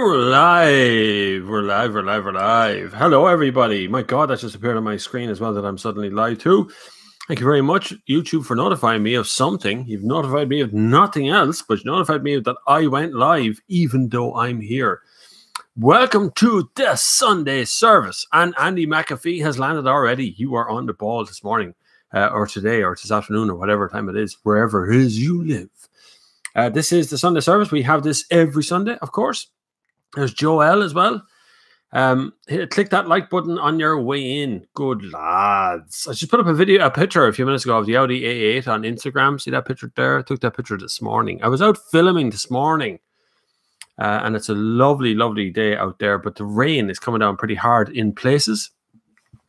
we're live. We're live. Hello, everybody. My God, that just appeared on my screen as well that I'm suddenly live too. Thank you very much, YouTube, for notifying me of something. You've notified me of nothing else, but you notified me that I went live, even though I'm here. Welcome to the Sunday service. And Andy McAfee has landed already. You are on the ball this morning, or today, or this afternoon, or whatever time it is, wherever it is you live. This is the Sunday service. We have this every Sunday, of course. There's Joel as well. Click that like button on your way in. Good lads. I just put up a picture a few minutes ago of the Audi A8 on Instagram. See that picture there? I took that picture this morning. I was out filming this morning. And it's a lovely, lovely day out there. But the rain is coming down pretty hard in places.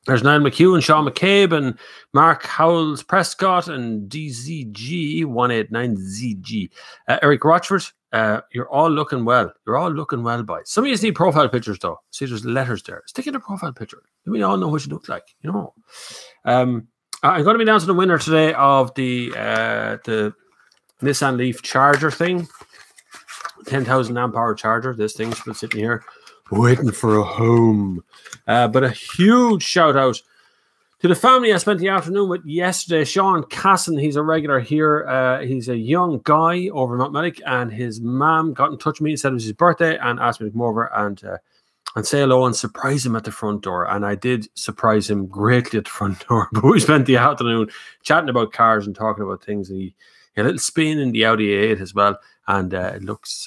There's Niall McHugh, Sean McCabe, and Mark Howells Prescott, and DZG189ZG. Eric Rochford, you're all looking well. You're all looking well, boys. Some of you need profile pictures, though. See, there's letters there. Stick in a profile picture. We all know what you look like, you know. I'm going to be announcing the winner today of the Nissan Leaf charger thing. 10,000 amp hour charger. This thing's been sitting here waiting for a home. But a huge shout out to the family I spent the afternoon with yesterday. Sean Casson, he's a regular here. He's a young guy over in Mountmellick, and his mum got in touch with me and said it was his birthday and asked me to come over and say hello and surprise him at the front door. And I did surprise him greatly at the front door. But we spent the afternoon chatting about cars and talking about things. And he had a little spin in the Audi A8 as well. And it looks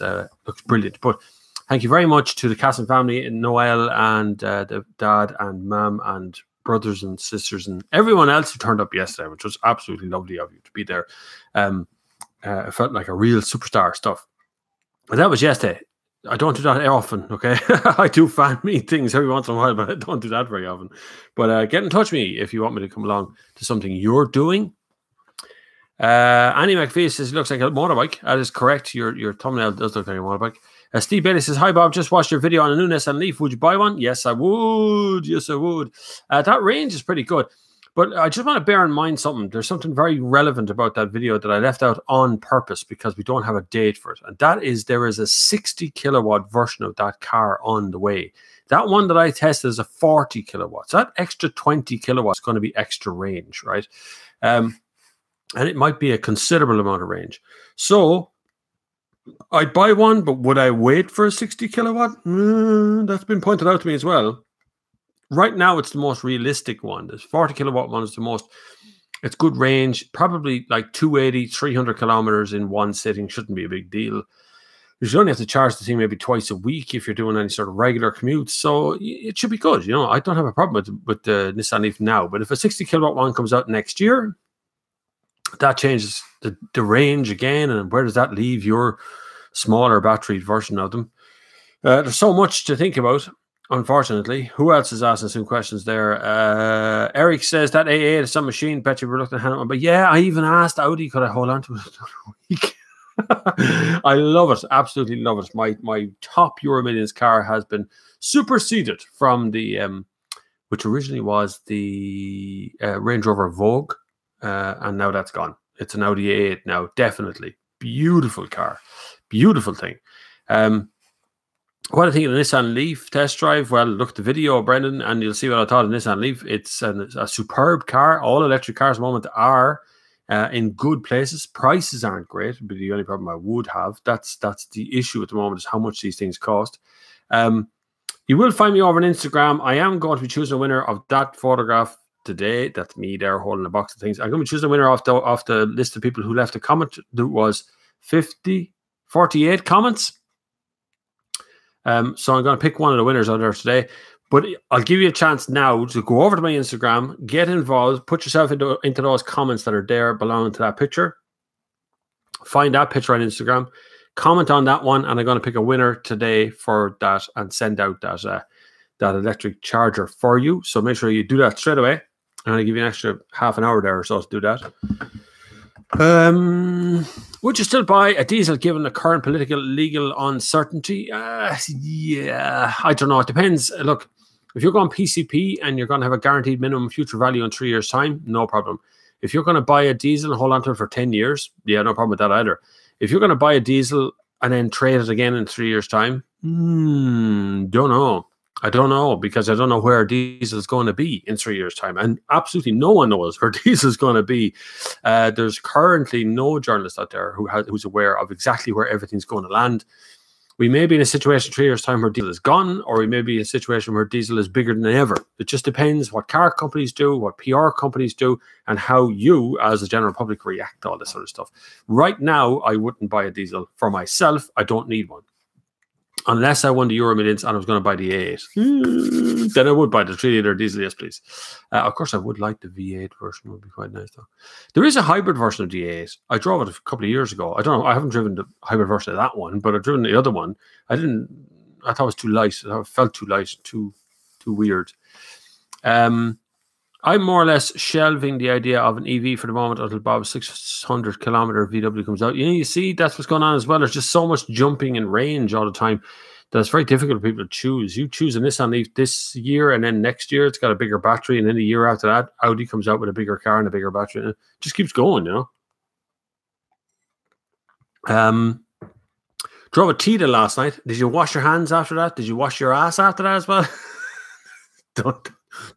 brilliant. But thank you very much to the Casson family, and Noel, and the dad and mum and brothers and sisters and everyone else who turned up yesterday, which was absolutely lovely of you to be there. It felt like a real superstar stuff. But that was yesterday. I don't do that often, okay? I do fan meet things every once in a while, but I don't do that very often. But get in touch with me if you want me to come along to something you're doing. Annie McPhee says it looks like a motorbike. That is correct. Your thumbnail does look like a motorbike. Steve Bailey says, hi Bob, just watched your video on a new Nissan Leaf. Would you buy one? Yes, I would. Yes, I would. That range is pretty good. But I just want to bear in mind something. There's something very relevant about that video that I left out on purpose because we don't have a date for it. And that is there is a 60 kilowatt version of that car on the way. That one that I tested is a 40 kilowatts. That extra 20 kilowatts is going to be extra range, right? And it might be a considerable amount of range. So I'd buy one, but would I wait for a 60 kilowatt? That's been pointed out to me as well. Right now, it's the most realistic one. The 40 kilowatt one is the most, it's good range, probably like 280, 300 kilometers in one sitting. Shouldn't be a big deal. You should only have to charge the thing maybe twice a week if you're doing any sort of regular commutes. So it should be good. You know, I don't have a problem with the Nissan Leaf now. But if a 60 kilowatt one comes out next year, that changes the range again, and where does that leave your smaller battery version of them? There's so much to think about, unfortunately. Who else is asking some questions there? Eric says that AA is some machine. Bet you were looking at it. But yeah, I even asked Audi, could I hold on to it another week? I love it. Absolutely love it. My top Euro Millions car has been superseded from the, which originally was the Range Rover Vogue. And now that's gone. It's an Audi A8 now, definitely. Beautiful car. Beautiful thing. What I think of the Nissan Leaf test drive, well, look at the video, Brendan, and you'll see what I thought of the Nissan Leaf. It's a superb car. All electric cars at the moment are in good places. Prices aren't great, but the only problem I would have, that's the issue at the moment, is how much these things cost. You will find me over on Instagram. I am going to be choosing a winner of that photograph today. That's me there holding a box of things. I'm going to choose the winner off the list of people who left a comment. There was 48 comments. So I'm going to pick one of the winners out there today. But I'll give you a chance now to go over to my Instagram, get involved, put yourself into those comments that are there belonging to that picture. Find that picture on Instagram, comment on that one, and I'm going to pick a winner today for that and send out that electric charger for you. So make sure you do that straight away. I'm going to give you an extra half an hour there or so to do that. Would you still buy a diesel given the current political legal uncertainty? Yeah, I don't know. It depends. Look, if you're going PCP and you're going to have a guaranteed minimum future value in 3 years' time, no problem. If you're going to buy a diesel and hold on to it for 10 years, yeah, no problem with that either. If you're going to buy a diesel and then trade it again in 3 years' time, Don't know. I don't know, because I don't know where diesel is going to be in 3 years' time. And absolutely no one knows where diesel is going to be. There's currently no journalist out there who's aware of exactly where everything's going to land. We may be in a situation 3 years' time where diesel is gone, or we may be in a situation where diesel is bigger than ever. It just depends what car companies do, what PR companies do, and how you, as a general public, react to all this sort of stuff. Right now, I wouldn't buy a diesel for myself. I don't need one. Unless I won the Euro Millions and I was going to buy the A8, then I would buy the 3-litre diesel, yes, please. Of course, I would like the V8 version. It would be quite nice, though. There is a hybrid version of the A8. I drove it a couple of years ago. I don't know. I haven't driven the hybrid version of that one, but I've driven the other one. I thought it was too light. It felt too light, too weird. I'm more or less shelving the idea of an EV for the moment until Bob's 600-kilometer VW comes out. You see, that's what's going on as well. There's just so much jumping in range all the time that it's very difficult for people to choose. You choose a Nissan Leaf this year, and then next year it's got a bigger battery, and then the year after that, Audi comes out with a bigger car and a bigger battery. And it just keeps going, you know. Drove a Tida last night. Did you wash your hands after that? Did you wash your ass after that as well?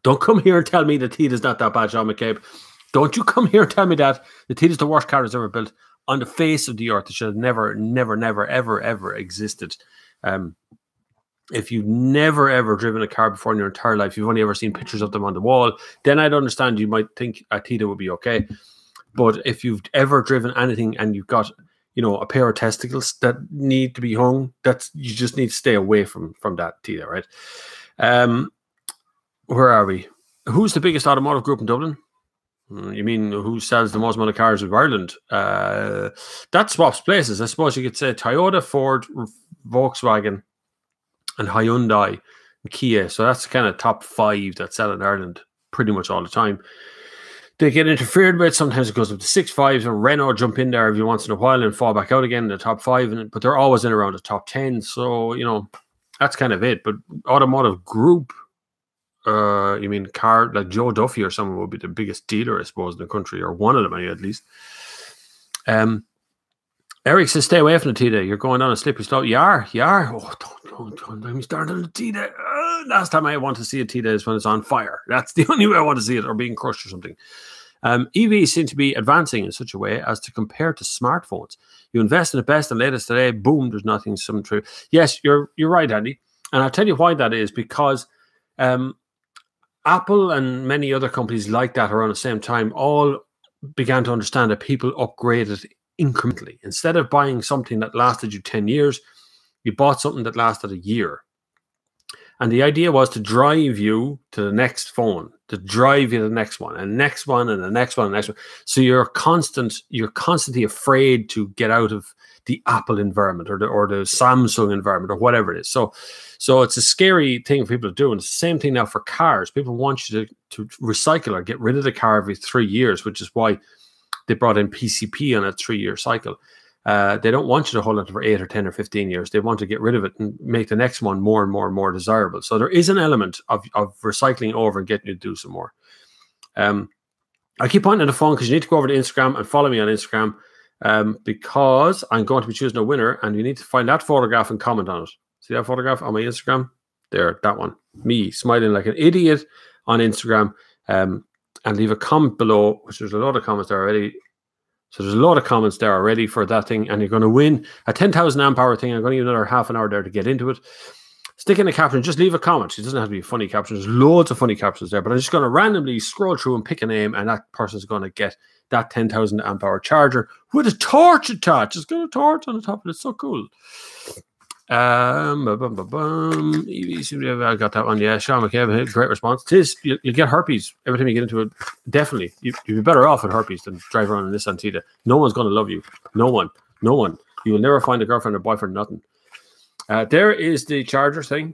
Don't come here and tell me the Tita's not that bad, Sean McCabe. Don't you come here and tell me that the Tita's the worst car that's ever built on the face of the earth. It should have never, ever existed. If you've never, ever driven a car before in your entire life, you've only ever seen pictures of them on the wall, then I'd understand you might think a Tita would be okay. But if you've ever driven anything and you've got, you know, a pair of testicles that need to be hung, you just need to stay away from that Tita, right? Where are we? Who's the biggest automotive group in Dublin? You mean who sells the most amount of cars in Ireland? That swaps places. I suppose you could say Toyota, Ford, Volkswagen, and Hyundai, and Kia. So that's kind of top 5 that sell in Ireland pretty much all the time. They get interfered with. Sometimes it goes up to 6-5s, and Renault jump in there every once in a while and fall back out again in the top 5. But they're always in around the top 10. So, you know, that's kind of it. But automotive group, you mean car, like Joe Duffy or someone would be the biggest dealer, I suppose, in the country, or one of them at least. Eric says, stay away from the Tita. You're going down a slippery slope. You are. Oh, don't let me start on the Tita. Last time I want to see a Tita is when it's on fire. That's the only way I want to see it, or being crushed or something. EVs seem to be advancing in such a way as to compare to smartphones. You invest in the best and latest today, boom, there's nothing some true. Yes, you're right, Andy. And I'll tell you why that is, because Apple and many other companies like that around the same time all began to understand that people upgraded incrementally. Instead of buying something that lasted you 10 years, you bought something that lasted a year. And the idea was to drive you to the next phone, to drive you to the next one, and next one, and the next one, and the next one. So you're constantly afraid to get out of the Apple environment or the Samsung environment or whatever it is. So it's a scary thing for people to do. And it's the same thing now for cars. People want you to recycle or get rid of the car every 3 years, which is why they brought in PCP on a 3-year cycle. They don't want you to hold it for 8 or 10 or 15 years. They want to get rid of it and make the next one more and more and more desirable. So there is an element of recycling over and getting you to do some more. I keep pointing at the phone because you need to go over to Instagram and follow me on Instagram, because I'm going to be choosing a winner, and you need to find that photograph and comment on it. See that photograph on my Instagram? There, that one. Me smiling like an idiot on Instagram. And leave a comment below, which there's a lot of comments there already. So there's a lot of comments there already for that thing, and you're going to win a 10,000 amp hour thing. I'm going to give another half an hour there to get into it. Stick in a caption, just leave a comment. It doesn't have to be a funny caption. There's loads of funny captions there, but I'm just going to randomly scroll through and pick a name, and that person's going to get that 10,000 amp hour charger with a torch attached. It's got a torch on the top of it. It's so cool. I got that one. Yeah, Sean McCabe, great response. It is. You get herpes every time you get into it. Definitely, you'd be better off with herpes than drive around in this Nissan. No one's going to love you. No one. You will never find a girlfriend or boyfriend. Nothing. There is the charger thing.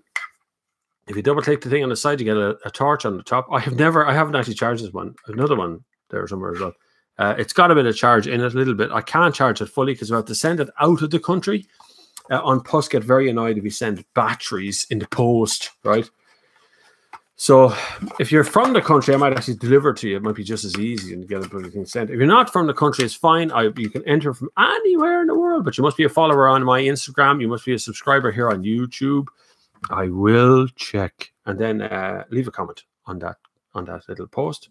If you double click the thing on the side, you get a torch on the top. I haven't actually charged this one. Another one there somewhere as well. It's got a bit of charge in it, a little bit. I can't charge it fully because we have to send it out of the country. On post, get very annoyed if you send batteries in the post, right? So if you're from the country, I might actually deliver it to you. It might be just as easy and get everything sent. If you're not from the country, it's fine. You can enter from anywhere in the world, but you must be a follower on my Instagram. You must be a subscriber here on YouTube. I will check, and then leave a comment on that little post.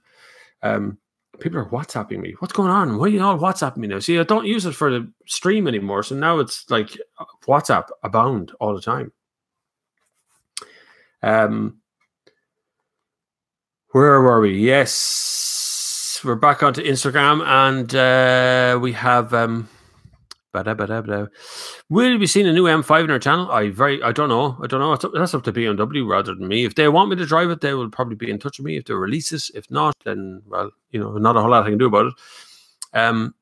People are WhatsApping me. What's going on? Why are you all WhatsApping me now? See, I don't use it for the stream anymore, so now it's like WhatsApp abound all the time. Where were we? Yes, we're back onto Instagram, and we have will we seen a new M5 in our channel? I don't know. That's up to BMW rather than me. If they want me to drive it, they will probably be in touch with me if they release it. If not, then well, not a whole lot I can do about it.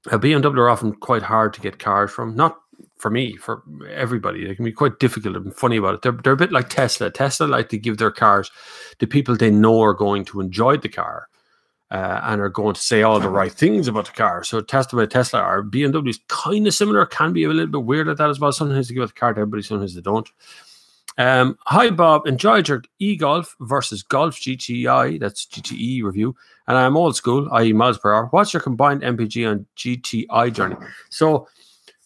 BMW are often quite hard to get cars from. Not for me, for everybody. They can be quite difficult and funny about it. They're a bit like Tesla. Tesla like to give their cars to people they know are going to enjoy the car. And are going to say all the right things about the car. So Tesla are BMW is kind of similar, can be a little bit weird at that as well. Sometimes they give the car to everybody, sometimes they don't. Hi Bob, enjoyed your e-Golf versus Golf GTI, that's GTE review, and I'm old school, i.e. miles per hour. What's your combined MPG on GTI journey? So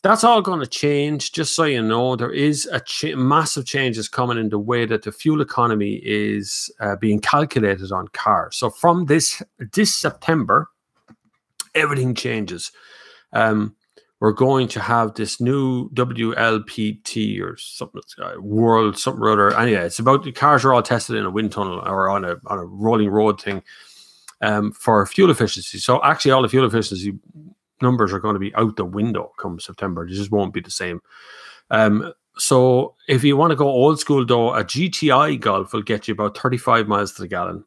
that's all going to change. Just so you know, there is a massive changes coming in the way that the fuel economy is being calculated on cars. So from this September, everything changes. We're going to have this new WLPT or something, world something or other. Anyway, it's about the cars are all tested in a wind tunnel or on a rolling road thing for fuel efficiency. So actually, all the fuel efficiency numbers are going to be out the window come September. They just won't be the same. So if you want to go old school though, a GTI Golf will get you about 35 miles to the gallon.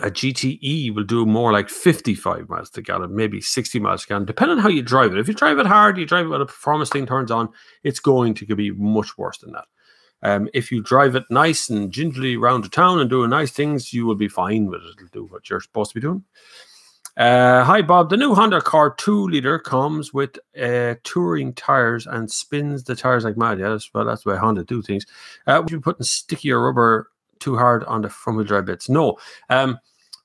A GTE will do more like 55 miles to the gallon, maybe 60 miles to the gallon, depending on how you drive it. If you drive it hard, you drive it when a performance thing turns on, it's going to be much worse than that. If you drive it nice and gingerly around the town and doing nice things, you will be fine with it. It'll do what you're supposed to be doing. Hi Bob, the new Honda Accord 2-liter comes with touring tires and spins the tires like mad. Yeah, that's the way Honda do things. Would you be putting stickier rubber too hard on the front wheel drive bits? No.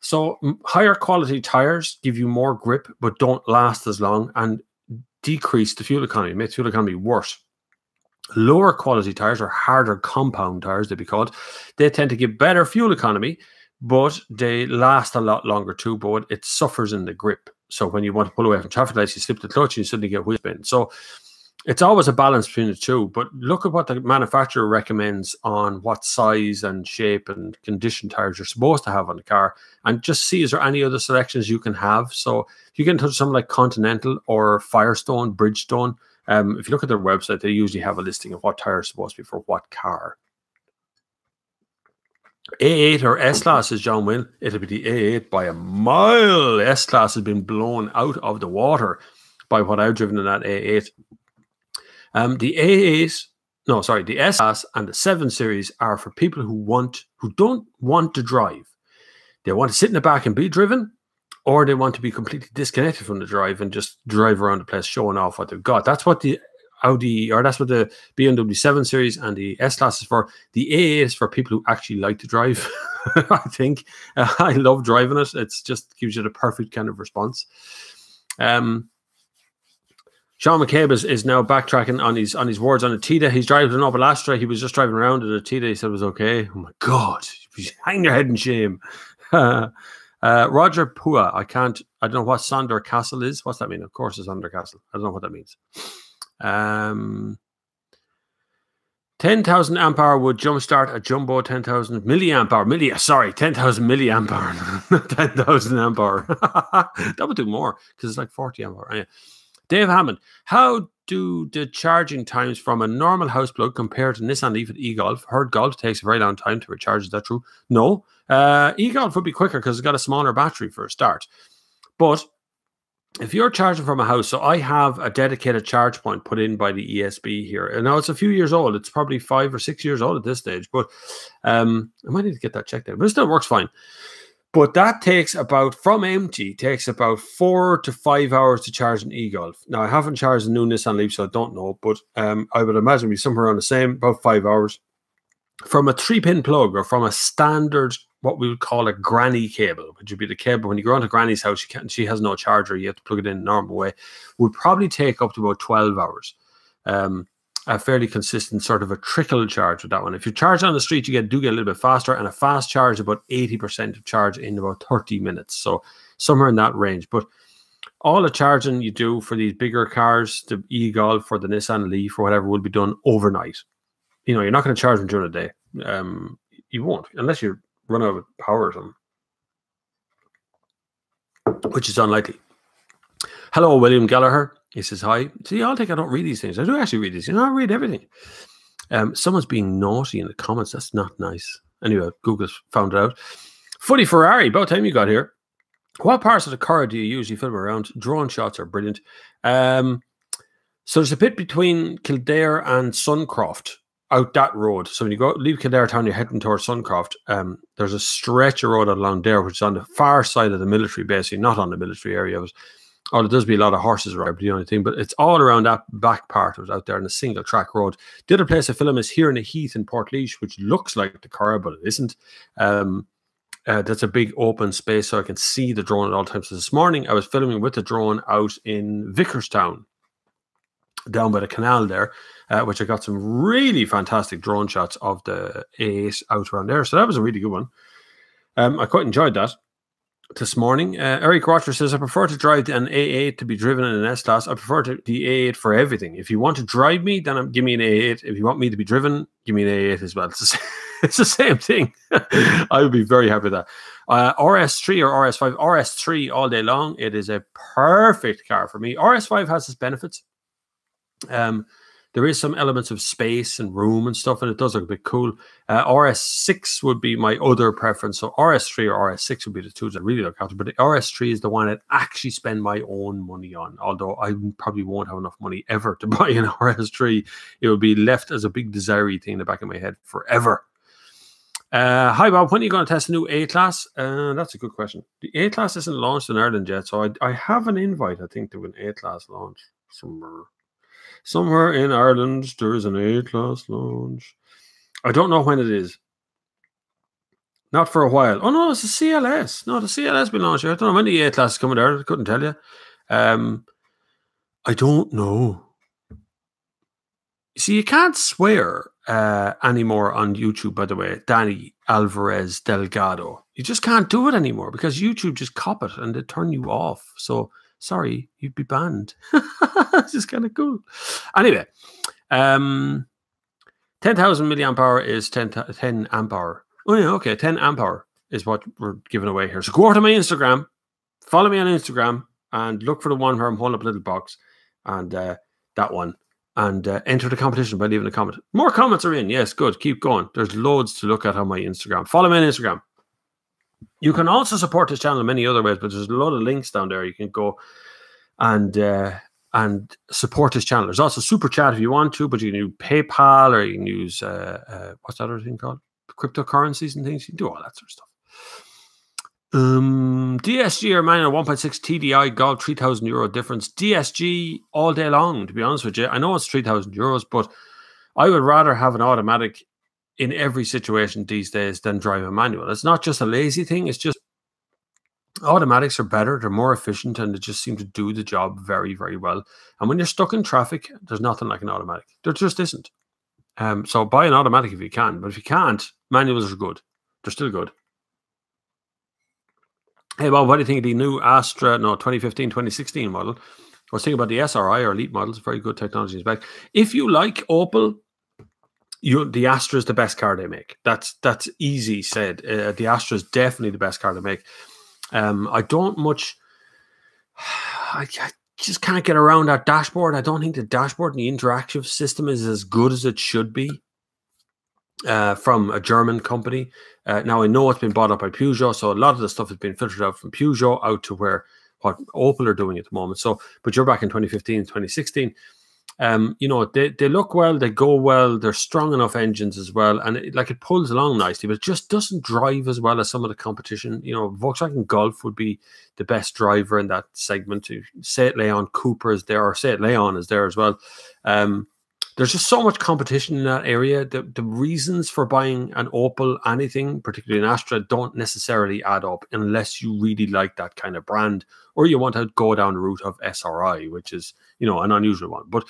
So higher quality tires give you more grip but don't last as long and decrease the fuel economy, make the fuel economy worse. Lower quality tires, or harder compound tires they be called, they tend to give better fuel economy, but they last a lot longer too, but it suffers in the grip. So when you want to pull away from traffic lights, you slip the clutch and you suddenly get wheel spin. So it's always a balance between the two, but look at what the manufacturer recommends on what size and shape and condition tires you're supposed to have on the car, and just see is there any other selections you can have. So if you get in touch with something like Continental or Firestone, Bridgestone, if you look at their website, they usually have a listing of what tires are supposed to be for what car. A8 or S-Class, says John Will. It'll be the A8 by a mile. S-Class has been blown out of the water by what I've driven in that A8. The S-Class and the 7 Series are for people who don't want to drive. They want to sit in the back and be driven, or they want to be completely disconnected from the drive and just drive around the place showing off what they've got. That's what the that's what the BMW 7 Series and the S-Class is for. The A8 is for people who actually like to drive. I think I love driving it. It's just gives you the perfect kind of response. Sean McCabe is now backtracking on his words on a Tida. He's driving an Opel Astra. He was just driving around in a Tida. He said it was okay. Oh my God, hang your head in shame. Roger Pua, I don't know what Sonder Castle is. What's that mean? Of course it's Sonder Castle. I don't know what that means. 10,000 amp hour would jumpstart a jumbo 10,000 milliamp hour. 10,000 milliamp hour, not 10,000 amp hour. That would do more because it's like 40 amp hour. Anyway. Dave Hammond, how do the charging times from a normal house plug compare to Nissan Leaf at e-Golf? Heard Golf takes a very long time to recharge. Is that true? No. E-Golf would be quicker because it's got a smaller battery for a start. But if you're charging from a house, so I have a dedicated charge point put in by the ESB here. And now it's a few years old. It's probably 5 or 6 years old at this stage. But I might need to get that checked out. But it still works fine. But that takes about, from empty, takes about 4 to 5 hours to charge an e-Golf. Now, I haven't charged a new Nissan Leaf, so I don't know. But I would imagine it'd be somewhere around the same, about 5 hours. from a 3-pin plug or from a standard, what we would call a granny cable, which would be the cable when you go into granny's house, she has no charger, you have to plug it in the normal way, would probably take up to about 12 hours. A fairly consistent sort of a trickle charge with that one. If you charge on the street, you do get a little bit faster, and a fast charge about 80% of charge in about 30 minutes. So somewhere in that range. But all the charging you do for these bigger cars, the e-Golf or the Nissan Leaf or whatever, will be done overnight. You know, you're not going to charge them during the day. You won't, unless you run out of power or something, which is unlikely. Hello, William Gallagher. He says, hi. See, I'll think I don't read these things. I do actually read these. You know, I read everything. Someone's being naughty in the comments. That's not nice. Anyway, Google's found it out. Footy Ferrari, about time you got here. What parts of the car do you usually film around? Drone shots are brilliant. So there's a bit between Kildare and Suncroft, out that road. So when you leave Kildare town, you're heading towards Suncroft. There's a stretch of road along there, which is on the far side of the military base, not on the military area. There does be a lot of horses around, the only thing, but it's all around that back part of it out there in a single track road. The other place I film is here in the Heath in Portlaoise, which looks like the car, but it isn't. That's a big open space, so I can see the drone at all times. So this morning, I was filming with the drone out in Vicarstown, down by the canal there, which I got some really fantastic drone shots of the A8 out around there. So that was a really good one. I quite enjoyed that this morning. Eric Roger says, I prefer to drive an A8 to be driven in an S-Class. I prefer the A8 for everything. If you want to drive me, then give me an A8. If you want me to be driven, give me an A8 as well. It's the same thing. I would be very happy with that. RS3 or RS5, RS3 all day long. It is a perfect car for me. RS5 has its benefits. There is some elements of space and room and stuff, and it does look a bit cool. RS6 would be my other preference. So RS3 or RS6 would be the two that I really look after. But the RS3 is the one I'd actually spend my own money on, although I probably won't have enough money ever to buy an RS3. It will be left as a big desire thing in the back of my head forever. Hi, Bob. When are you going to test a new A-Class? That's a good question. The A-Class isn't launched in Ireland yet, so I have an invite, I think, to an A-Class launch somewhere. Somewhere in Ireland, there is an A-Class launch. I don't know when it is. Not for a while. Oh, no, it's a CLS. No, the CLS will launch. I don't know when the A-Class is coming there. I couldn't tell you. I don't know. See, you can't swear anymore on YouTube, by the way. Danny Alvarez Delgado. You just can't do it anymore because YouTube just cop it and they turn you off. So, sorry, you'd be banned. It's just kind of cool. Anyway, 10,000 milliamp hour is 10 amp hour. Oh, yeah, okay. 10 amp hour is what we're giving away here. So go over to my Instagram, follow me on Instagram, and look for the one where I'm holding up a little box, and that one. And enter the competition by leaving a comment. More comments are in. Yes, good. Keep going. There's loads to look at on my Instagram. Follow me on Instagram. You can also support this channel in many other ways, but there's a lot of links down there. You can go and support this channel. There's also Super Chat if you want to, but you can use PayPal or you can use, what's that other thing called? Cryptocurrencies and things. You can do all that sort of stuff. DSG or manual 1.6 TDI Golf, €3,000 difference. DSG all day long, to be honest with you. I know it's €3,000, but I would rather have an automatic in every situation these days than drive a manual. It's not just a lazy thing. It's just automatics are better. They're more efficient and they just seem to do the job very, very well. And when you're stuck in traffic, there's nothing like an automatic. There just isn't. So buy an automatic if you can. But if you can't, manuals are good. They're still good. Hey, Bob, what do you think of the new Astra, 2015, 2016 model? I was thinking about the SRI or Elite models. Very good technology in spec. If you like Opel, the Astra is the best car they make. That's easy said. The Astra is definitely the best car they make. I just can't get around that dashboard. I don't think the dashboard and the interactive system is as good as it should be. From a German company. Now I know it's been bought up by Peugeot, so a lot of the stuff has been filtered out from Peugeot out to what Opel are doing at the moment. So, but you're back in 2015, 2016. You know, they look well, they go well, they're strong enough engines as well, and it pulls along nicely, but it just doesn't drive as well as some of the competition. You know, Volkswagen Golf would be the best driver in that segment. Seat Leon Cooper is there, or Seat Leon is there as well. there's just so much competition in that area. The reasons for buying an Opel, anything, particularly an Astra, don't necessarily add up unless you really like that kind of brand, or you want to go down the route of SRI, which is, you know, an unusual one. But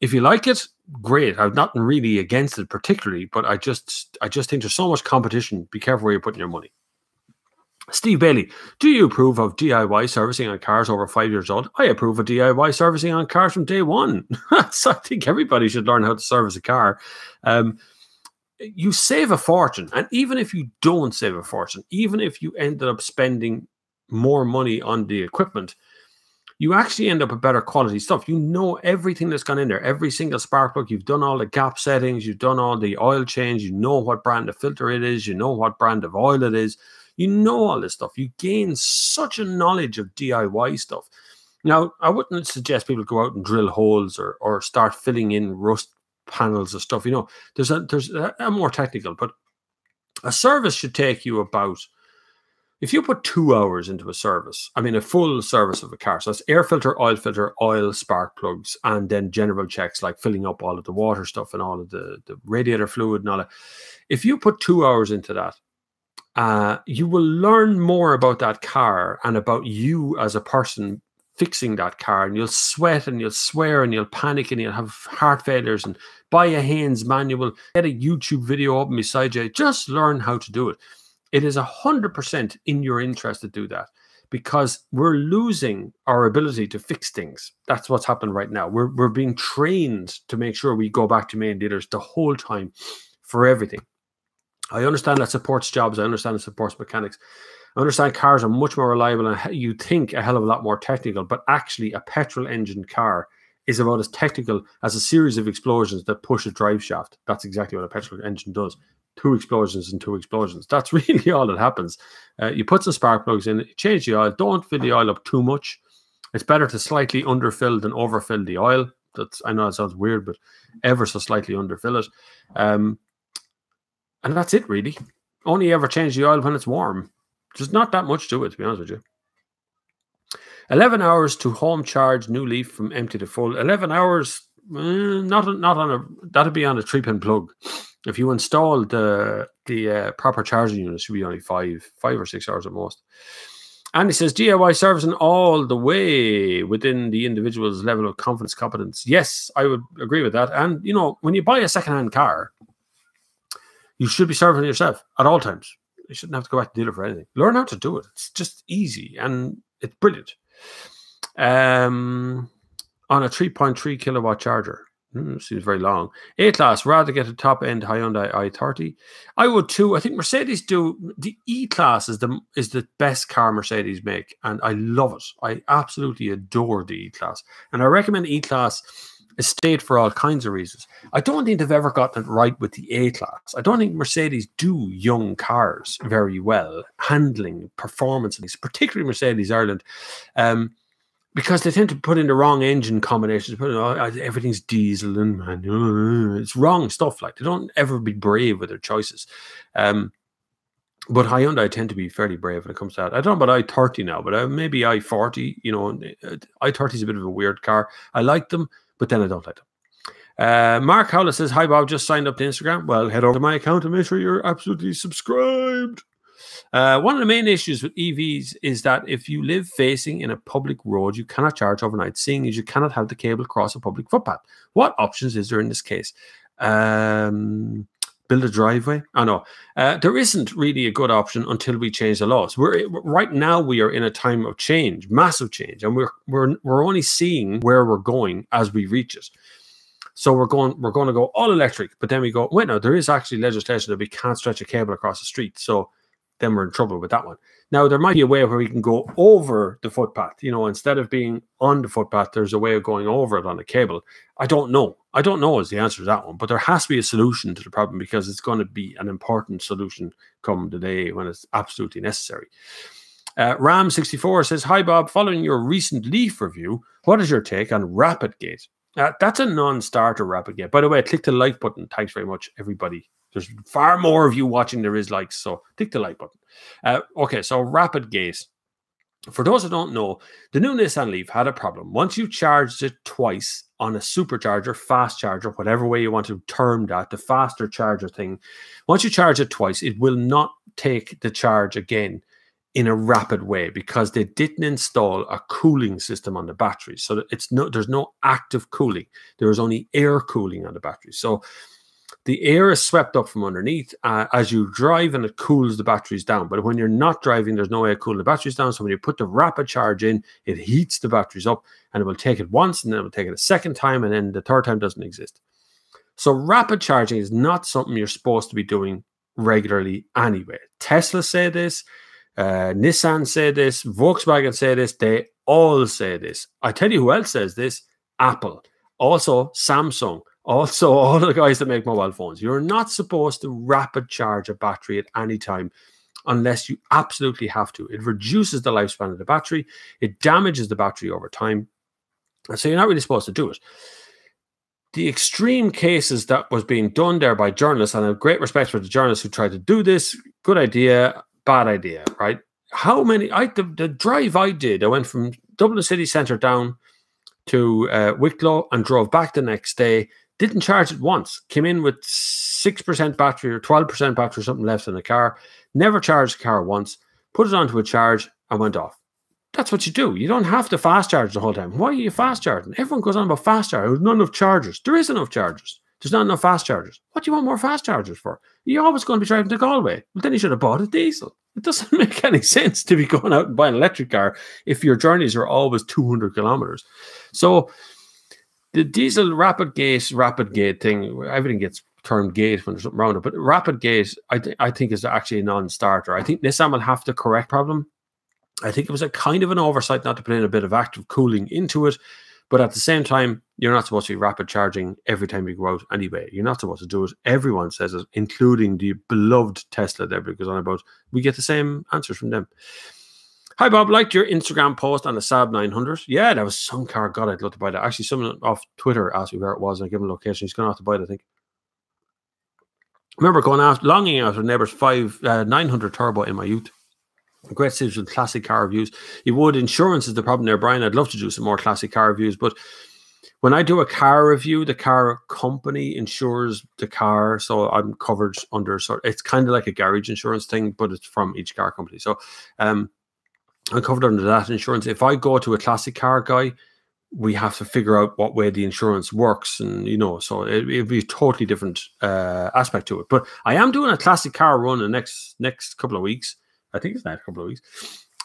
if you like it, great. I've nothing really against it particularly, but I just think there's so much competition. Be careful where you're putting your money. Steve Bailey, do you approve of DIY servicing on cars over 5 years old? I approve of DIY servicing on cars from day one. So I think everybody should learn how to service a car. You save a fortune. And even if you don't save a fortune, even if you ended up spending more money on the equipment, you actually end up with better quality stuff. You know everything that's gone in there, every single spark plug. You've done all the gap settings. You've done all the oil change. You know what brand of filter it is. You know what brand of oil it is. You know all this stuff. You gain such a knowledge of DIY stuff. Now, I wouldn't suggest people go out and drill holes or start filling in rust panels of stuff. You know, there's a more technical, but a service should take you about, if you put 2 hours into a service, I mean, a full service of a car, so that's air filter, oil, spark plugs, and then general checks like filling up all of the water stuff and all of the radiator fluid and all that. If you put 2 hours into that, you will learn more about that car and about you as a person fixing that car, and you'll sweat and you'll swear and you'll panic and you'll have heart failures, and buy a Haynes manual, get a YouTube video up beside you. Just learn how to do it. It is 100% in your interest to do that, because we're losing our ability to fix things. That's what's happened right now. We're being trained to make sure we go back to main dealers the whole time for everything. I understand that supports jobs. I understand it supports mechanics. I understand cars are much more reliable and you think a hell of a lot more technical, but actually a petrol engine car is about as technical as a series of explosions that push a drive shaft. That's exactly what a petrol engine does. 2 explosions and 2 explosions. That's really all that happens. You put some spark plugs in, change the oil. Don't fill the oil up too much. It's better to slightly underfill than overfill the oil. I know it sounds weird, but ever so slightly underfill it. And that's it, really. Only ever change the oil when it's warm. There's not that much to it, to be honest with you. 11 hours to home charge new Leaf from empty to full. 11 hours, not on a, that'd be on a 3-pin plug. If you install the proper charging unit, it should be only 5 or 6 hours at most. And he says, DIY servicing all the way within the individual's level of confidence, competence. Yes, I would agree with that. And, you know, when you buy a second-hand car, you should be servicing yourself at all times. You shouldn't have to go back to the dealer for anything. Learn how to do it. It's just easy and it's brilliant. On a 3.3 kilowatt charger. Seems very long. A-Class, rather get a top-end Hyundai i30. I would too. I think Mercedes do. The E-Class is the best car Mercedes make, and I love it. I absolutely adore the E-Class. And I recommend E-Class Estate for all kinds of reasons. I don't think they've ever gotten it right with the A-Class. I don't think Mercedes do young cars very well, handling, performance, particularly Mercedes Ireland, because they tend to put in the wrong engine combinations. Everything's diesel and manual. It's wrong stuff. Like, they don't ever be brave with their choices. But Hyundai tend to be fairly brave when it comes to that. I don't know about i30 now, but maybe i40. You know, i30 is a bit of a weird car. I like them, but then I don't like them. Mark Howlett says, hi, Bob, just signed up to Instagram. Well, head over to my account and make sure you're absolutely subscribed. One of the main issues with EVs is that if you live facing in a public road, you cannot charge overnight, seeing as you cannot have the cable cross a public footpath. What options is there in this case? Build a driveway? Oh, no. There isn't really a good option until we change the laws. Right now we are in a time of change, massive change, and we're only seeing where we're going as we reach it. So we're going to go all electric, but then we go, wait, no, there is actually legislation that we can't stretch a cable across the street. So then we're in trouble with that one. Now, there might be a way where we can go over the footpath. You know, instead of being on the footpath, there's a way of going over it on a cable. I don't know. I don't know is the answer to that one. But there has to be a solution to the problem, because it's going to be an important solution come the day when it's absolutely necessary. Ram64 says, hi, Bob. Following your recent Leaf review, what is your take on RapidGate? That's a non-starter, RapidGate. By the way, click the like button. Thanks very much, everybody. There's far more of you watching there is likes, so click the like button. Okay, so RapidGate. For those who don't know, the new Nissan Leaf had a problem. Once you charged it twice on a supercharger, fast charger, whatever way you want to term that, the faster charger thing, once you charge it twice, it will not take the charge again in a rapid way because they didn't install a cooling system on the battery. So there's no active cooling. There is only air cooling on the battery. So the air is swept up from underneath as you drive, and it cools the batteries down. But when you're not driving, there's no way of cooling the batteries down. So when you put the rapid charge in, it heats the batteries up, and it will take it once, and then it will take it a second time, and then the third time doesn't exist. So rapid charging is not something you're supposed to be doing regularly anyway. Tesla say this, Nissan say this, Volkswagen say this, they all say this. I tell you who else says this: Apple, also Samsung, also all the guys that make mobile phones. You're not supposed to rapid charge a battery at any time unless you absolutely have to. It reduces the lifespan of the battery, it damages the battery over time, and so you're not really supposed to do it. The extreme cases that was being done there by journalists, and I have great respect for the journalists who tried to do this, good idea, bad idea, right? How many, the drive I did, I went from Dublin city centre down to Wicklow and drove back the next day, didn't charge it once, came in with 6% battery or 12% battery or something left in the car, never charged the car once, put it onto a charge and went off. That's what you do. You don't have to fast charge the whole time. Why are you fast charging? Everyone goes on about fast charging. There's not enough chargers. There is enough chargers. There's not enough fast chargers. What do you want more fast chargers for? You're always going to be driving to Galway. Well, then you should have bought a diesel. It doesn't make any sense to be going out and buying an electric car if your journeys are always 200 kilometers. So the diesel rapid gate thing, everything gets termed gate when there's something around it, but rapid gate, I think is actually a non-starter. I think Nissan will have the correct problem. I think it was a kind of an oversight not to put in a bit of active cooling into it, but at the same time, you're not supposed to be rapid charging every time you go out anyway. You're not supposed to do it. Everyone says it, including the beloved Tesla that goes on about. We get the same answers from them. Hi, Bob. Liked your Instagram post on the Saab 900. Yeah, that was some car. God, I'd love to buy that. Actually, someone off Twitter asked me where it was, and I gave him a location. He's going to have to buy it, I think. I remember going after, longing after neighbour's 900 Turbo in my youth. A great series of classic car reviews. Insurance is the problem there, Brian. I'd love to do some more classic car reviews, but when I do a car review, the car company insures the car, so I'm covered under. So it's kind of like a garage insurance thing, but it's from each car company. So I'm covered under that insurance. If I go to a classic car guy, we have to figure out what way the insurance works, and so it'd be a totally different aspect to it. But I am doing a classic car run in the next couple of weeks. I think it's next couple of weeks.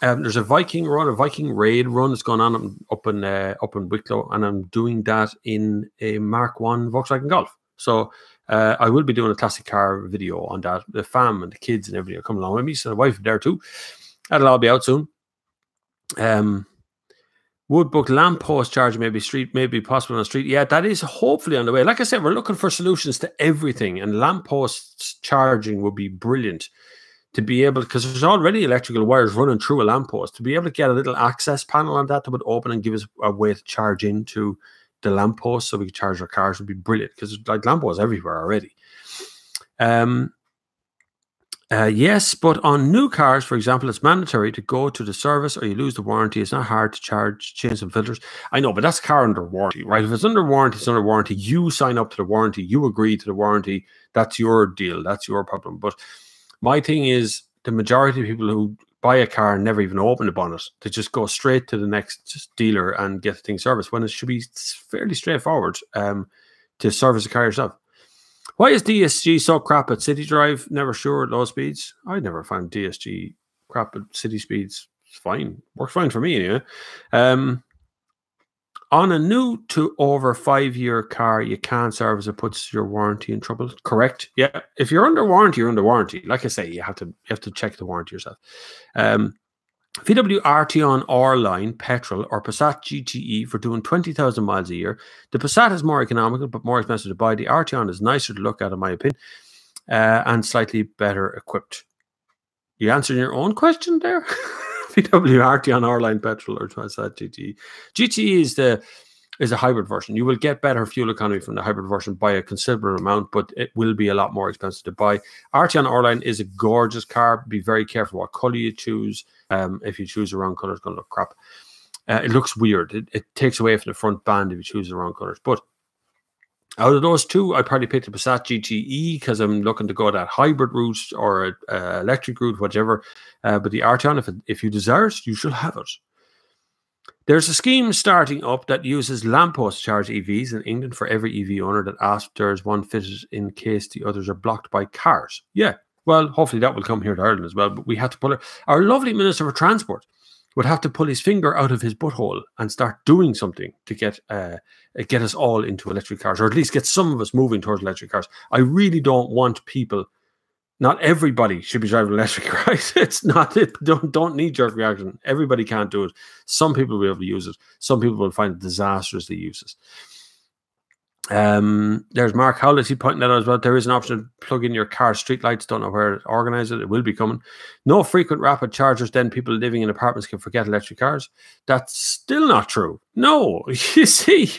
There's a Viking raid run that's going on up in Wicklow, and I'm doing that in a Mark 1 Volkswagen Golf. So I will be doing a classic car video on that. The fam and the kids and everybody are coming along with me, so the wife there too. That'll all be out soon. Would book lamppost charging maybe possible on the street. Yeah, that is hopefully on the way. Like I said, we're looking for solutions to everything, and lampposts charging would be brilliant. To be able, because there's already electrical wires running through a lamppost, to be able to get a little access panel on that would open and give us a way to charge into the lamppost so we can charge our cars would be brilliant, because there's like lampposts everywhere already. Yes, but on new cars, for example, it's mandatory to go to the service or you lose the warranty. It's not hard to change some filters. I know, but that's car under warranty, right? If it's under warranty, it's under warranty. You sign up to the warranty. You agree to the warranty. That's your deal. That's your problem. But my thing is, the majority of people who buy a car and never even open the bonnet, they just go straight to the next dealer and get the thing serviced, when it should be fairly straightforward to service a car yourself. Why is DSG so crap at city drive? Never sure at low speeds. I never found DSG crap at city speeds. It's fine. Works fine for me anyway. On a new to over 5-year car, you can't service it, puts your warranty in trouble. Correct. Yeah. If you're under warranty, you're under warranty. Like I say, you have to check the warranty yourself. VW Arteon R-Line petrol or Passat GTE for doing 20,000 miles a year. The Passat is more economical but more expensive to buy. The Arteon is nicer to look at, in my opinion, and slightly better equipped. You answering your own question there? VW Arteon R-Line petrol or Passat GTE. GTE is is a hybrid version. You will get better fuel economy from the hybrid version by a considerable amount, but it will be a lot more expensive to buy. Arteon Orline is a gorgeous car. Be very careful what color you choose. If you choose the wrong color, it's going to look crap. It looks weird. It takes away from the front band if you choose the wrong colors. But out of those two, I'd probably pick the Passat GTE because I'm looking to go that hybrid route or electric route, whichever. But the Arteon, if you desire it, you should have it. There's a scheme starting up that uses lamppost charge EVs in England for every EV owner that asks there's one fitted in case the others are blocked by cars. Yeah, well, hopefully that will come here to Ireland as well. But we have to pull it. Our lovely Minister for Transport would have to pull his finger out of his butthole and start doing something to get us all into electric cars, or at least get some of us moving towards electric cars. I really don't want people. Not everybody should be driving electric, right? It's not it. Don't knee-jerk reaction. Everybody can't do it. Some people will be able to use it. Some people will find it disastrously useless. There's Mark Howlett. He pointing that out as well. There is an option to plug in your car street lights. Don't know where to organize it. It will be coming. No frequent rapid chargers. Then people living in apartments can forget electric cars. That's still not true. No, you see,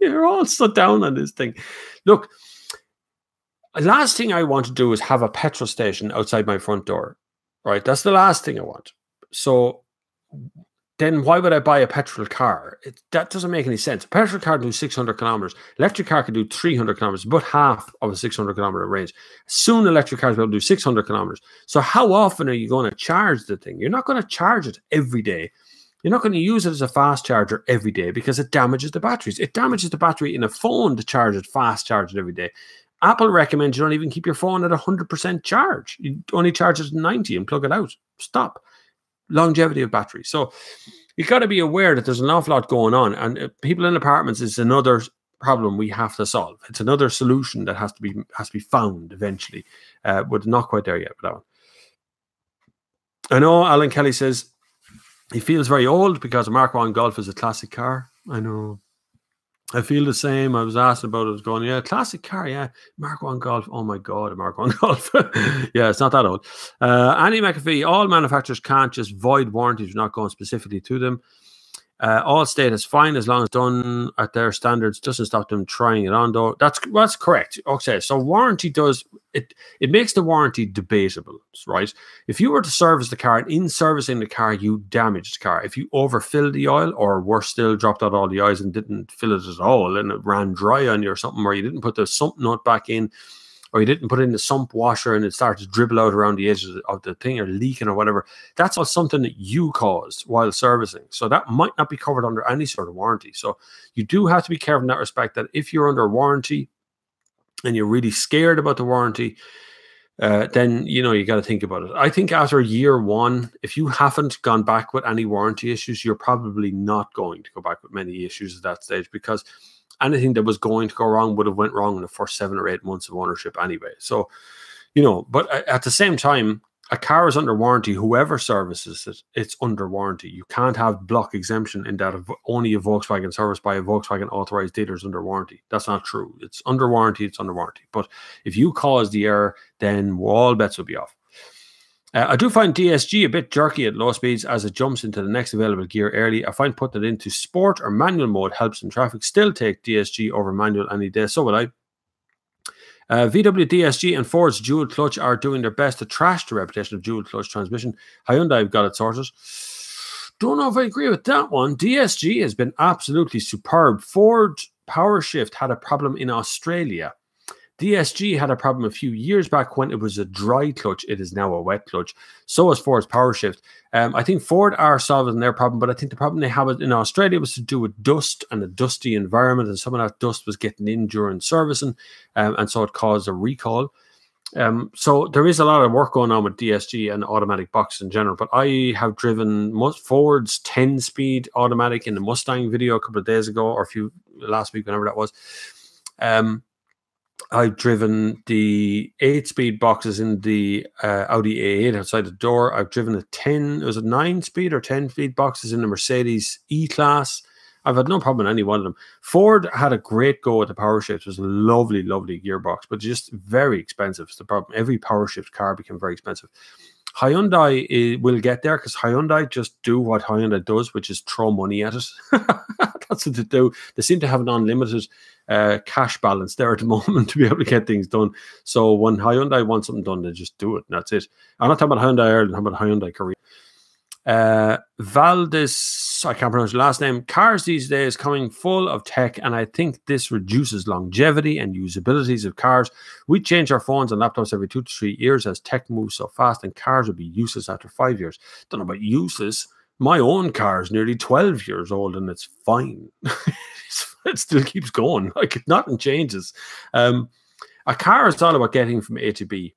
you're all shut down on this thing. Look. Last thing I want to do is have a petrol station outside my front door, right? That's the last thing I want. So then why would I buy a petrol car? That doesn't make any sense. A petrol car can do 600 kilometers. Electric car can do 300 kilometers, about half of a 600 kilometer range. Soon electric cars will be able to do 600 kilometers. So how often are you going to charge the thing? You're not going to charge it every day. You're not going to use it as a fast charger every day because it damages the batteries. It damages the battery in a phone to charge it, fast charge it every day. Apple recommends you don't even keep your phone at 100% charge. You only charge it at 90 and plug it out. Stop. Longevity of battery. So you've got to be aware that there's an awful lot going on. And people in apartments is another problem we have to solve. It's another solution that has to be found eventually. But not quite there yet with that one. I know Alan Kelly says he feels very old because a Mark 1 Golf is a classic car. I know. I feel the same. I was asked about it. I was going, yeah, classic car, yeah. Mark 1 Golf. Oh my God, a Mark 1 Golf. Yeah, it's not that old. Andy McAfee, all manufacturers can't just void warranties. You're not going specifically to them. All state is fine as long as done at their standards. Doesn't stop them trying it on, though. That's correct. Okay, so warranty does it makes the warranty debatable, right? If you were to service the car and in servicing the car you damaged the car, if you overfilled the oil or worse still dropped out all the oils and didn't fill it at all and it ran dry on you or something, or you didn't put the sump nut back in, or you didn't put in the sump washer and it started to dribble out around the edges of the thing or leaking or whatever, that's all something that you caused while servicing. So that might not be covered under any sort of warranty. So you do have to be careful in that respect, that if you're under warranty and you're really scared about the warranty, then, you know, you got to think about it. I think after year one, if you haven't gone back with any warranty issues, you're probably not going to go back with many issues at that stage, because anything that was going to go wrong would have went wrong in the first 7 or 8 months of ownership anyway. So, you know, but at the same time, a car is under warranty. Whoever services it, it's under warranty. You can't have block exemption in that only a Volkswagen serviced by a Volkswagen authorized dealer is under warranty. That's not true. It's under warranty. It's under warranty. But if you cause the error, then all bets will be off. I do find DSG a bit jerky at low speeds as it jumps into the next available gear early. I find putting it into sport or manual mode helps in traffic. Still take DSG over manual any day. So will I. VW DSG and Ford's dual clutch are doing their best to trash the reputation of dual clutch transmission. Hyundai have got it sorted. Don't know if I agree with that one. DSG has been absolutely superb. Ford PowerShift had a problem in Australia. DSG had a problem a few years back when it was a dry clutch. It is now a wet clutch. So is Ford's PowerShift. I think Ford are solving their problem, but I think the problem they have in Australia was to do with dust and a dusty environment, and some of that dust was getting in during servicing, and so it caused a recall. So there is a lot of work going on with DSG and automatic boxes in general, but I have driven Ford's 10-speed automatic in the Mustang video a couple of days ago, or last week, whenever that was. I've driven the 8-speed boxes in the Audi A8 outside the door. I've driven a 9-speed or 10-speed boxes in the Mercedes E-Class. I've had no problem with any one of them. Ford had a great go at the PowerShift. It was a lovely, lovely gearbox, but just very expensive is the problem. Every PowerShift car became very expensive. Hyundai will get there because Hyundai just do what Hyundai does, which is throw money at it. That's what they do. They seem to have an unlimited cash balance there at the moment to be able to get things done. So when Hyundai wants something done, they just do it, and that's it. I'm not talking about Hyundai Ireland, I'm talking about Hyundai Korea. Valdez, I can't pronounce your last name. Cars these days coming full of tech, and I think this reduces longevity and usabilities of cars. We change our phones and laptops every 2 to 3 years as tech moves so fast, and cars will be useless after 5 years. Don't know about useless. My own car is nearly 12 years old and it's fine. It still keeps going. Like nothing changes. A car is all about getting from A to B.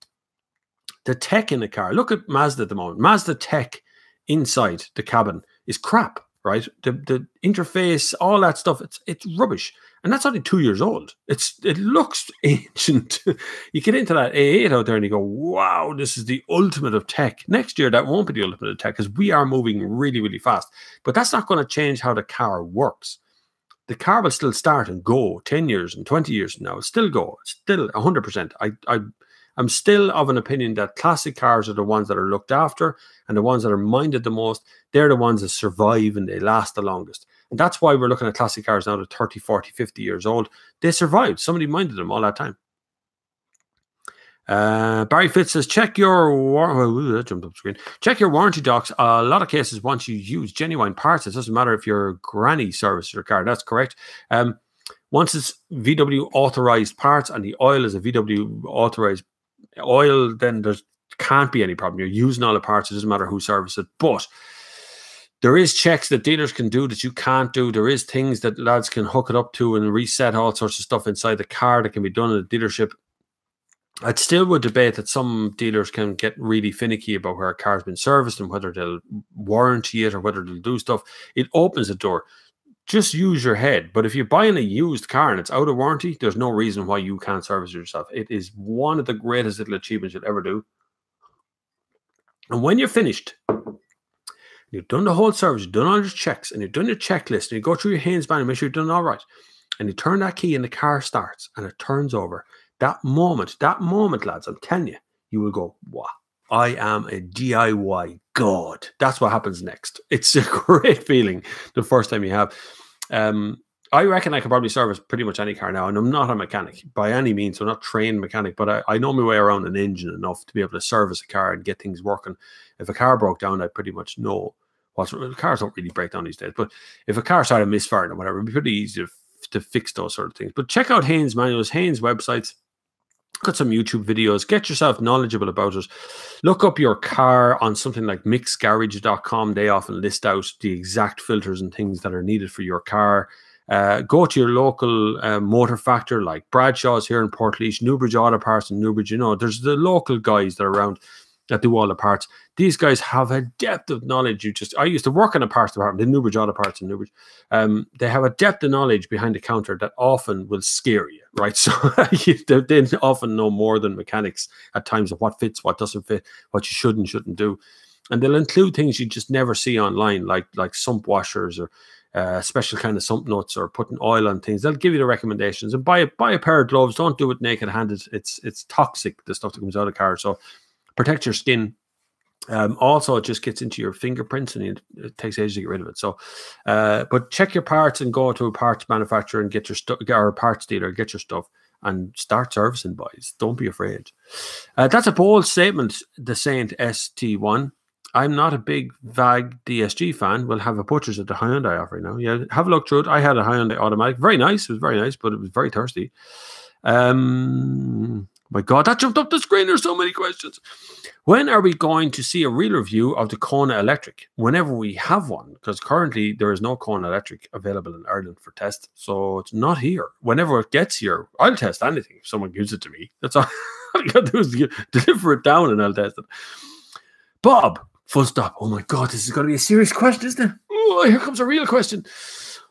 The tech in a car. Look at Mazda at the moment. Mazda tech inside the cabin is crap, right? The interface, all that stuff, it's rubbish. And that's only 2 years old. It looks ancient. You get into that A8 out there and you go, wow, this is the ultimate of tech. Next year, that won't be the ultimate of tech because we are moving really, really fast. But that's not going to change how the car works. The car will still start and go 10 years and 20 years from now. It'll still go. It's still 100%. I'm still of an opinion that classic cars are the ones that are looked after and the ones that are minded the most. They're the ones that survive and they last the longest. And that's why we're looking at classic cars now that are 30, 40, 50 years old. They survived. Somebody minded them all that time. Barry Fitz says, check your that jumped up screen. Check your warranty docs. A lot of cases, once you use genuine parts, it doesn't matter if your granny services your car. That's correct. Once it's VW authorized parts and the oil is a VW authorized oil, then there can't be any problem. You're using all the parts. It doesn't matter who services it. But there is checks that dealers can do that you can't do. There is things that lads can hook it up to and reset all sorts of stuff inside the car that can be done at a dealership. I'd still would debate that some dealers can get really finicky about where a car's been serviced and whether they'll warranty it or whether they'll do stuff. It opens the door. Just use your head. But if you're buying a used car and it's out of warranty, there's no reason why you can't service it yourself. It is one of the greatest little achievements you'll ever do. And when you're finished, you've done the whole service, you've done all your checks, and you've done your checklist, and you go through your Haynes band and make sure you've done it all right, and you turn that key and the car starts and it turns over. That moment, lads, I'm telling you, you will go, wow, I am a DIY god. That's what happens next. It's a great feeling the first time you have. I reckon I could probably service pretty much any car now, and I'm not a mechanic by any means. I'm not a trained mechanic, but I know my way around an engine enough to be able to service a car and get things working. If a car broke down, I pretty much know what's. Cars don't really break down these days, but if a car started misfiring or whatever, it'd be pretty easy to fix those sort of things. But check out Haynes manuals, Haynes websites. Look at some YouTube videos. Get yourself knowledgeable about it. Look up your car on something like mixgarage.com. They often list out the exact filters and things that are needed for your car. Go to your local motor factor like Bradshaw's here in Portlaoise, Newbridge Auto Parts in Newbridge. You know, there's the local guys that are around that do all the parts. These guys have a depth of knowledge. I used to work in a parts department in Newbridge Auto Parts in Newbridge. They have a depth of knowledge behind the counter that often will scare you, right? So they often know more than mechanics at times of what fits, what doesn't fit, what you should and shouldn't do. And they'll include things you just never see online, like sump washers or special kind of sump nuts or putting oil on things. They'll give you the recommendations. And buy a pair of gloves. Don't do it naked-handed. It's toxic, the stuff that comes out of cars. So protect your skin. Also, it just gets into your fingerprints and it takes ages to get rid of it. So, but check your parts and go to a parts manufacturer and get your stuff, or a parts dealer, get your stuff and start servicing, boys. Don't be afraid. That's a bold statement, the Saint ST1. I'm not a big VAG DSG fan. We'll have a butcher's at the Hyundai off right now. Yeah, have a look through it. I had a Hyundai automatic. Very nice. It was very nice, but it was very thirsty. My God, that jumped up the screen. There's so many questions. When are we going to see a real review of the Kona Electric? Whenever we have one, because currently there is no Kona Electric available in Ireland for test. So it's not here. Whenever it gets here, I'll test anything if someone gives it to me. That's all I got to do is deliver it down and I'll test it. Bob, full stop. Oh my God, this is going to be a serious question, isn't it? Oh, here comes a real question.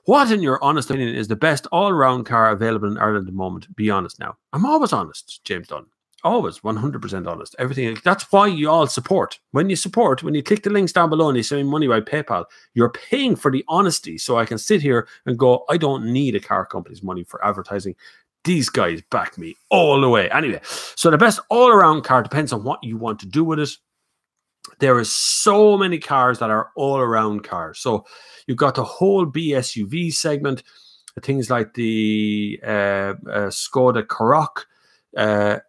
What, in your honest opinion, is the best all-round car available in Ireland at the moment? Be honest now. I'm always honest, James Dunn. Always 100% honest. Everything. That's why you all support. When you support, when you click the links down below and you send me money by PayPal, you're paying for the honesty. So I can sit here and go, I don't need a car company's money for advertising. These guys back me all the way. Anyway, so the best all-around car depends on what you want to do with it. There is so many cars that are all-around cars. So you've got the whole BSUV segment, things like the Skoda Karoq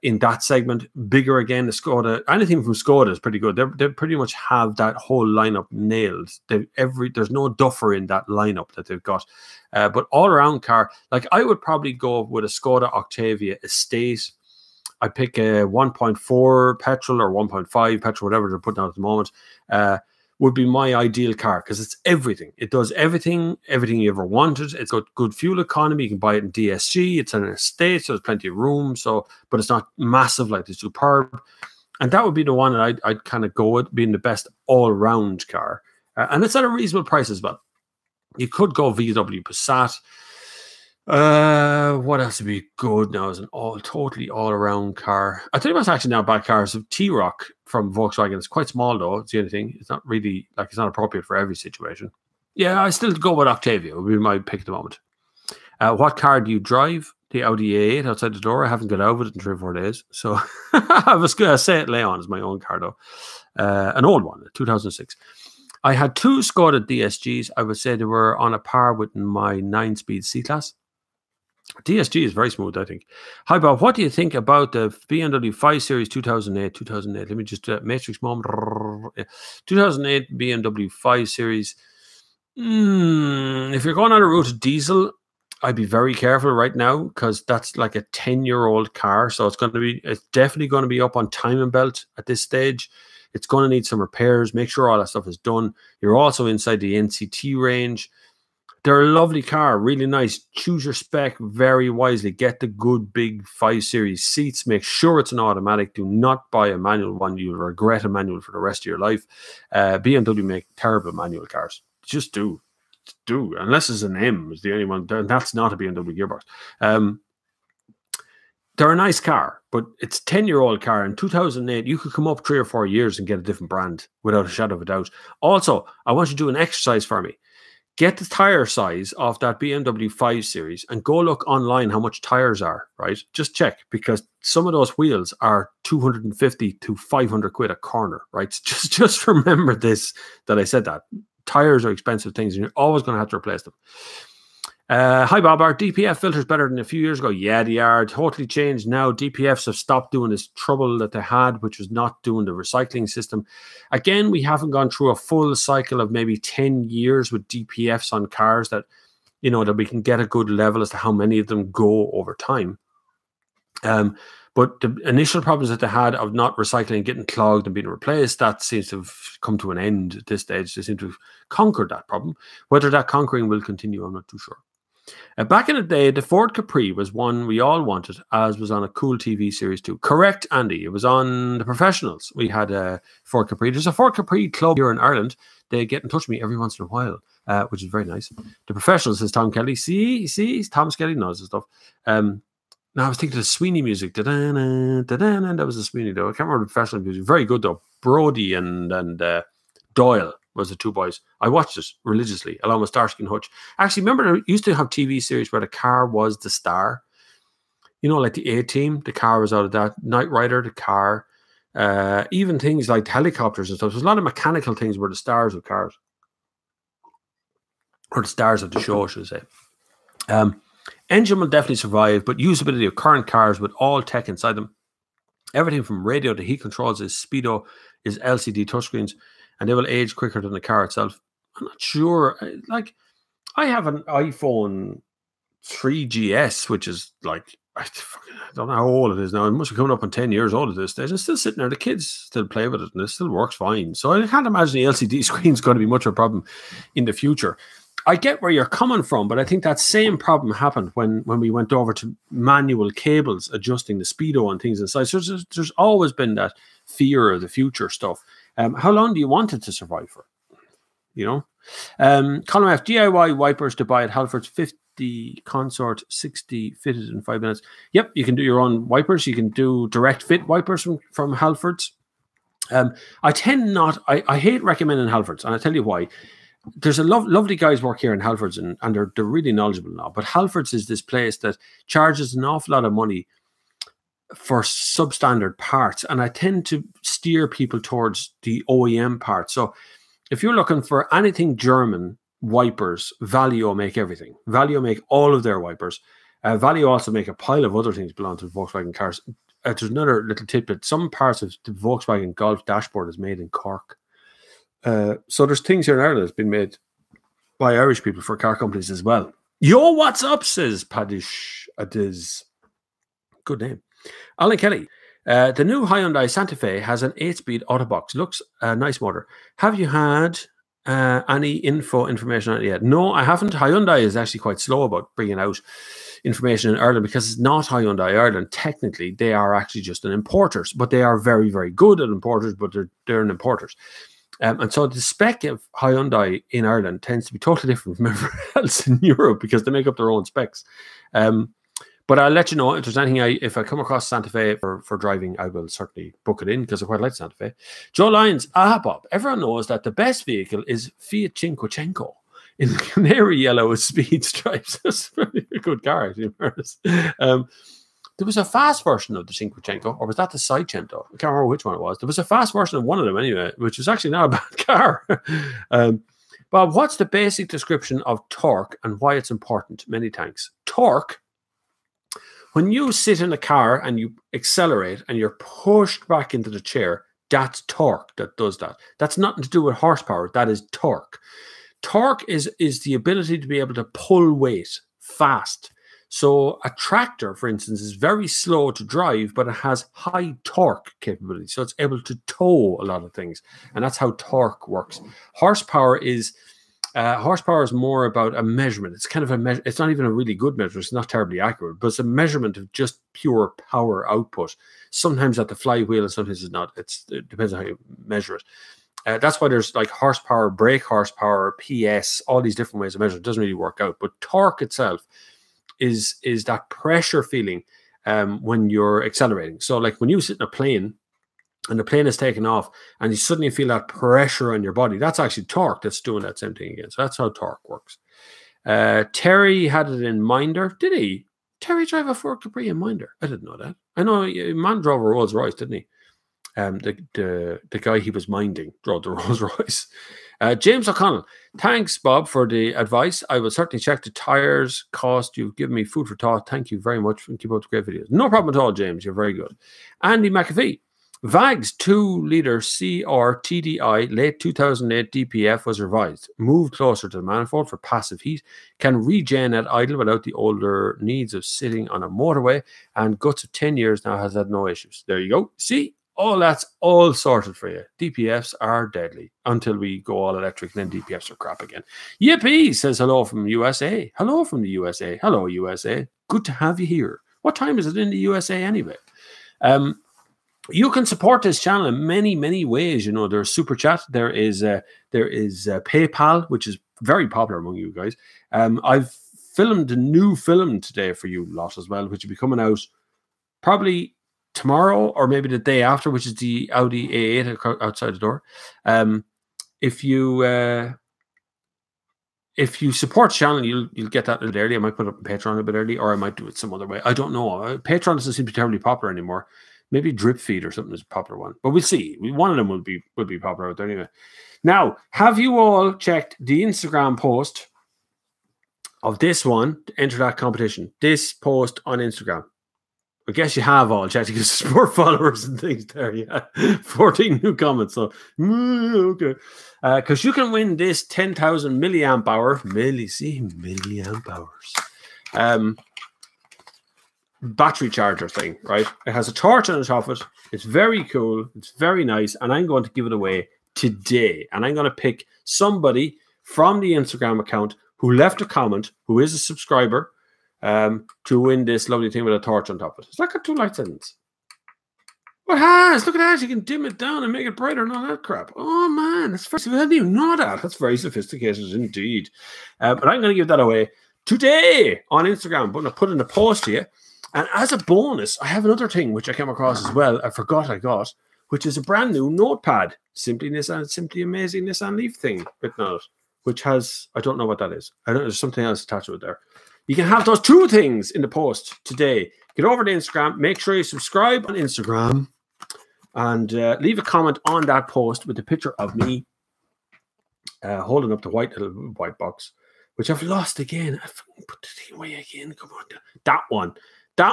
in that segment. Bigger again, the Skoda. Anything from Skoda is pretty good. They pretty much have that whole lineup nailed. There's no duffer in that lineup that they've got. But all-around car, like I would probably go with a Skoda Octavia Estate. I pick a 1.4 petrol or 1.5 petrol, whatever they're putting out at the moment, would be my ideal car because it's everything. It does everything you ever wanted. It's got good fuel economy. You can buy it in DSG. It's an estate, so there's plenty of room. But it's not massive like the Superb. And that would be the one that I'd kind of go with, being the best all-round car. And it's at a reasonable price as well. You could go VW Passat. What else would be good now as an totally all-around car? I tell you what's actually not bad cars. T-Roc from Volkswagen. It's quite small though. It's the only thing. It's not really it's not appropriate for every situation. Yeah, I still go with Octavia. Would be my pick at the moment. What car do you drive? The Audi A8 outside the door. I haven't got out with it in 3 or 4 days. So I was going to say it Leon is my own car though. An old one, 2006. I had 2 Skoda DSGs. I would say they were on a par with my 9-speed C-Class. DSG is very smooth, I think. Hi, Bob. What do you think about the BMW 5 Series 2008? Let me just matrix moment. 2008 BMW 5 Series. If you're going on a route of diesel, I'd be very careful right now because that's like a 10-year-old car. So it's definitely going to be up on timing belt at this stage. It's going to need some repairs. Make sure all that stuff is done. You're also inside the NCT range. They're a lovely car, really nice. Choose your spec very wisely. Get the good big 5 Series seats. Make sure it's an automatic. Do not buy a manual one. You'll regret a manual for the rest of your life. BMW make terrible manual cars. Just do. Unless it's an M is the only one. That's not a BMW gearbox. They're a nice car, but it's a 10-year-old car. In 2008, you could come up 3 or 4 years and get a different brand without a shadow of a doubt. Also, I want you to do an exercise for me. Get the tire size of that BMW 5 Series and go look online how much tires are, right? Just check, because some of those wheels are 250 to 500 quid a corner, right? Just remember this, that I said that. Tires are expensive things and you're always going to have to replace them. Hi, Bob. Are DPF filters better than a few years ago? Yeah, they are. Totally changed now. DPFs have stopped doing this trouble that they had, which was not doing the recycling system. Again, we haven't gone through a full cycle of maybe 10 years with DPFs on cars that, that we can get a good level as to how many of them go over time. But the initial problems that they had of not recycling, getting clogged and being replaced, that seems to have come to an end at this stage. They seem to have conquered that problem. Whether that conquering will continue, I'm not too sure. Back in the day, the Ford Capri was one we all wanted, as was on a cool TV series too. Correct, Andy. It was on The Professionals. We had a Ford Capri. There's a Ford Capri club here in Ireland. They get in touch with me every once in a while, which is very nice. The Professionals is Tom Kelly. See, Tom Kelly knows the stuff. Now I was thinking of the Sweeney music. That was the Sweeney though. I can't remember the Professional music. Very good though. Brody and Doyle was the 2 boys. I watched it religiously, along with Starsky and Hutch. Actually, remember, they used to have TV series where the car was the star. Like the A-Team, the car was out of that. Knight Rider, the car. Even things like helicopters and stuff. There's a lot of mechanical things where the stars of cars. Or the stars of the show, should I say. Engine will definitely survive, but usability of current cars with all tech inside them. Everything from radio to heat controls is speedo, is LCD touchscreens, and they will age quicker than the car itself. I'm not sure. I have an iPhone 3GS, which is I don't know how old it is now. It must be coming up on 10 years old at this stage. It's still sitting there. The kids still play with it, and it still works fine. So I can't imagine the LCD screen is going to be much of a problem in the future. I get where you're coming from, but I think that same problem happened when we went over to manual cables, adjusting the speedo and things inside. So there's always been that fear of the future stuff. How long do you want it to survive for? Column F, DIY wipers to buy at Halfords, 50 Consort, 60 fitted in 5 minutes. Yep, you can do your own wipers. You can do direct fit wipers from Halfords. I tend not, I hate recommending Halfords, and I'll tell you why. There's a lovely guys work here in Halfords, and they're really knowledgeable now. But Halfords is this place that charges an awful lot of money for substandard parts, and I tend to steer people towards the OEM parts. So if you're looking for anything German, wipers, Valeo make everything. Valeo make all of their wipers. Valeo also make a pile of other things belong to Volkswagen cars. There's another little tidbit. Some parts of the Volkswagen Golf dashboard is made in Cork. So there's things here in Ireland that's been made by Irish people for car companies as well. Yo, what's up, says Padish Adiz. Good name. Alan Kelly. The new Hyundai Santa Fe has an 8-speed Autobox. Looks a nice motor. Have you had any information on it yet? No, I haven't. Hyundai is actually quite slow about bringing out information in Ireland because it's not Hyundai Ireland. Technically, they are actually just an importers, but they are very, very good at importers, but they're an importers. And so the spec of Hyundai in Ireland tends to be totally different from everywhere else in Europe because they make up their own specs. But I'll let you know if there's anything, if I come across Santa Fe for driving, I will certainly book it in because I quite like Santa Fe. Joe Lyons, Bob, everyone knows that the best vehicle is Fiat Cinquecento in canary yellow with speed stripes. That's a really good car, actually. There was a fast version of the Cinquecento, or was that the Seicento? I can't remember which one it was. There was a fast version of one of them anyway, which was actually not a bad car. Bob, what's the basic description of torque and why it's important? Many thanks. Torque, when you sit in a car and you accelerate and you're pushed back into the chair, that's torque that does that. That's nothing to do with horsepower. That is torque. Torque is the ability to be able to pull weight fast. So a tractor, for instance, is very slow to drive, but it has high torque capability. So it's able to tow a lot of things. And that's how torque works. Horsepower is more about a measurement. It's kind of a it's not even a really good measurement. It's not terribly accurate, but it's a measurement of just pure power output. Sometimes at the flywheel and sometimes it's not. It depends on how you measure it. That's why there's like horsepower, brake horsepower, PS, all these different ways of measuring. It doesn't really work out. But torque itself is that pressure feeling when you're accelerating. So like when you sit in a plane and the plane is taking off and you suddenly feel that pressure on your body, that's actually torque that's doing that same thing again. So that's how torque works. Terry had it in Minder. Did he? Terry drive a Ford Capri in Minder? I didn't know that. I know man drove a Rolls Royce, didn't he? The guy he was minding drove the Rolls Royce. James O'Connell, thanks, Bob, for the advice. I will certainly check the tires cost. You've given me food for thought. Thank you very much and keep up the great videos. No problem at all, James. You're very good. Andy McAfee, VAG's 2-liter CR TDI late 2008 DPF was revised. Moved closer to the manifold for passive heat. Can regen at idle without the older needs of sitting on a motorway. And guts of 10 years now has had no issues. There you go. See? All that's all sorted for you. DPFs are deadly until we go all electric, and then DPFs are crap again. Yippee says hello from USA. Hello from the USA. Hello, USA. Good to have you here. What time is it in the USA anyway? You can support this channel in many, many ways. You know, there's Super Chat. There is PayPal, which is very popular among you guys. I've filmed a new film today for you lot as well, which will be coming out probably tomorrow or maybe the day after, which is the Audi A8 outside the door. If you support the channel, you'll get that a little early. I might put it up on Patreon a bit early, or I might do it some other way. I don't know. Patreon doesn't seem to be terribly popular anymore. Maybe Drip Feed or something is a popular one, but we'll see. One of them will be popular out there anyway. Now, have you all checked the Instagram post of this one to enter that competition? This post on Instagram. I guess you have all checked because there's more followers and things there. Yeah, 14 new comments. So, okay. Because you can win this 10,000 milliamp hour, milliamp hours, battery charger thing, right? It has a torch on the top of it. It's very cool. It's very nice. And I'm going to give it away today. And I'm going to pick somebody from the Instagram account who left a comment, who is a subscriber, to win this lovely thing with a torch on top of it. It's like a 2 light settings. What has? Look at that. You can dim it down and make it brighter and all that crap. Oh, man. That's first. I didn't even know that. That's very sophisticated indeed. But I'm going to give that away today on Instagram. I'm going to put in a post here. And as a bonus, I have another thing which I came across as well. I forgot I got, which is a brand new notepad. Simply Nissan, Simply Amazing Nissan Leaf thing written on it, which has, I don't know what that is. I don't know, there's something else attached to it there. You can have those 2 things in the post today. Get over to Instagram. Make sure you subscribe on Instagram and leave a comment on that post with a picture of me holding up the little white box, which I've lost again. I fucking put the thing away again. Come on. That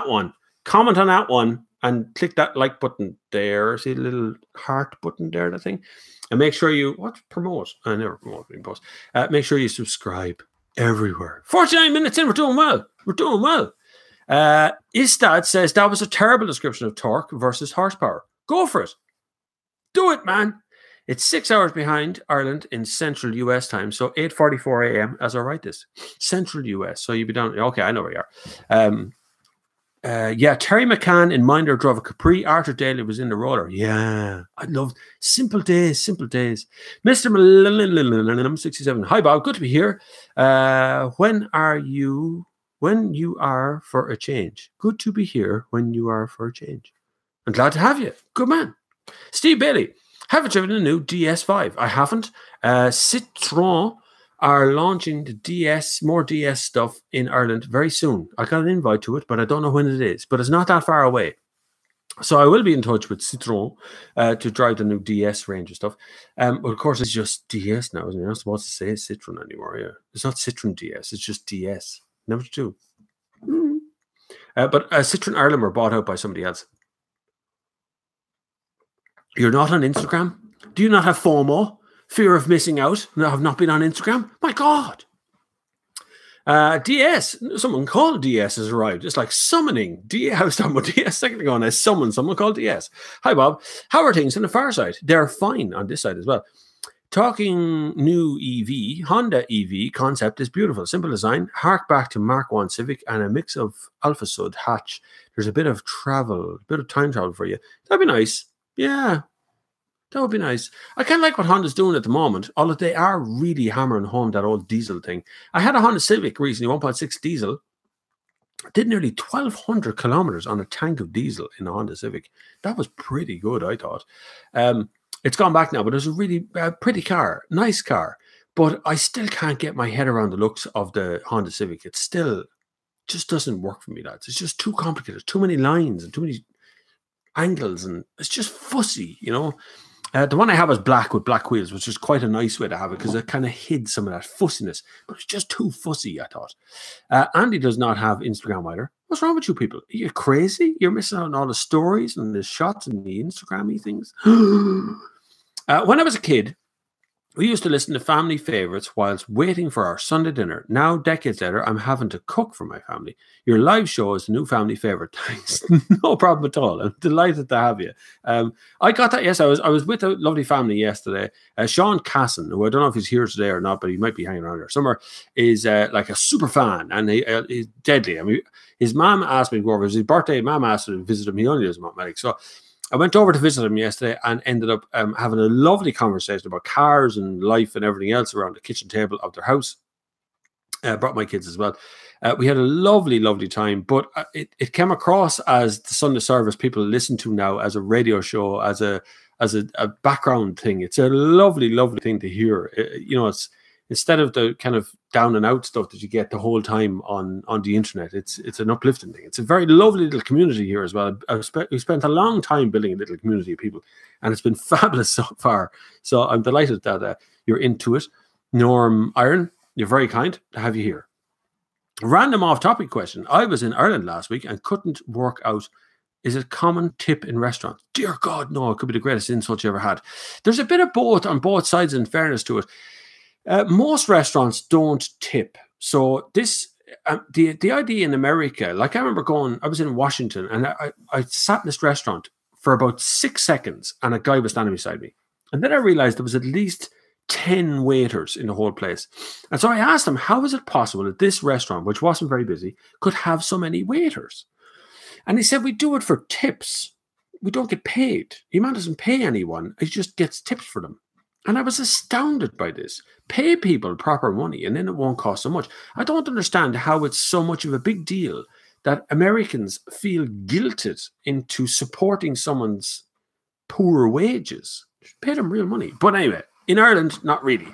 one. Comment on that one and click that like button there. See the little heart button there, that thing? And make sure you, promote? I never promote any posts. Make sure you subscribe everywhere. 49 minutes in, we're doing well. Istad says that was a terrible description of torque versus horsepower. Go for it. Do it, man. It's 6 hours behind Ireland in central US time. So 8:44 a.m. as I write this. Central US. So you'd be down. Okay, I know where you are. Yeah, Terry McCann in Minder drove a Capri. Arthur Daly was in the roller. Yeah, I love simple days. Mr. Millennium 67. Hi, Bob. Good to be here. When you are for a change. Good to be here when you are for a change. I'm glad to have you. Good man. Steve Bailey. Haven't driven a new DS5. I haven't. Citroën are launching the DS, more DS stuff in Ireland very soon. I got an invite to it, but I don't know when it is. But it's not that far away. So I will be in touch with Citroën to drive the new DS range of stuff. But of course, it's just DS now, isn't it? You're not supposed to say Citroën anymore. Yeah, it's not Citroën DS. It's just DS. Never to do. But Citroën Ireland were bought out by somebody else. You're not on Instagram? Do you not have FOMO? Fear of missing out? No, have not been on Instagram? My God. DS. Someone called DS has arrived. It's like summoning. I was talking about DS a second ago and I summoned someone called DS. Hi, Bob. How are things on the far side? They're fine on this side as well. Talking new EV, Honda EV concept is beautiful. Simple design. Hark back to Mark 1 Civic and a mix of Alpha Sud hatch. There's a bit of travel, a bit of time travel for you. That'd be nice. Yeah, that would be nice. I kind of like what Honda's doing at the moment, although they are really hammering home that old diesel thing. I had a Honda Civic recently, 1.6 diesel. Did nearly 1,200 kilometers on a tank of diesel in a Honda Civic. That was pretty good, I thought. It's gone back now, but it's a really pretty car, nice car. But I still can't get my head around the looks of the Honda Civic. It still just doesn't work for me, lads. It's just too complicated. Too many lines and too many angles, and it's just fussy, you know. The one I have is black with black wheels, which is quite a nice way to have it because it kind of hid some of that fussiness, but it's just too fussy, I thought. Andy does not have Instagram either. What's wrong with you people? Are you crazy? You're missing out on all the stories and the shots and the Instagram-y things. When I was a kid, we used to listen to family favorites whilst waiting for our Sunday dinner. Now, decades later, I'm having to cook for my family. Your live show is the new family favorite. Thanks. No problem at all. I'm delighted to have you. I got that. Yes, I was with a lovely family yesterday. Sean Casson, who I don't know if he's here today or not, but he might be hanging around here somewhere, is like a super fan, and he's deadly. I mean, his mom asked me to go over. It was his birthday. Mom asked me to visit him. He only lives in Montmedic. So I went over to visit him yesterday and ended up having a lovely conversation about cars and life and everything else around the kitchen table of their house. Brought my kids as well. We had a lovely, lovely time, but it came across as the Sunday service people listen to now as a radio show, as a background thing. It's a lovely, lovely thing to hear. You know, it's instead of the kind of down and out stuff that you get the whole time on the internet, it's an uplifting thing. It's a very lovely little community here as well. We spent a long time building a little community of people, and it's been fabulous so far. So I'm delighted that you're into it. Norm Iron, you're very kind to have you here. Random off-topic question. I was in Ireland last week and couldn't work out, is it common tip in restaurants? Dear God, no. It could be the greatest insult you ever had. There's a bit of both on both sides, in fairness to it. Most restaurants don't tip. So this, the idea in America, like I remember I was in Washington and I sat in this restaurant for about 6 seconds and a guy was standing beside me. And then I realized there was at least 10 waiters in the whole place. And so I asked him, how is it possible that this restaurant, which wasn't very busy, could have so many waiters? And he said, we do it for tips. We don't get paid. The man doesn't pay anyone. He just gets tips for them. And I was astounded by this. Pay people proper money and then it won't cost so much. I don't understand how it's so much of a big deal that Americans feel guilted into supporting someone's poor wages. Pay them real money. But anyway, in Ireland, not really.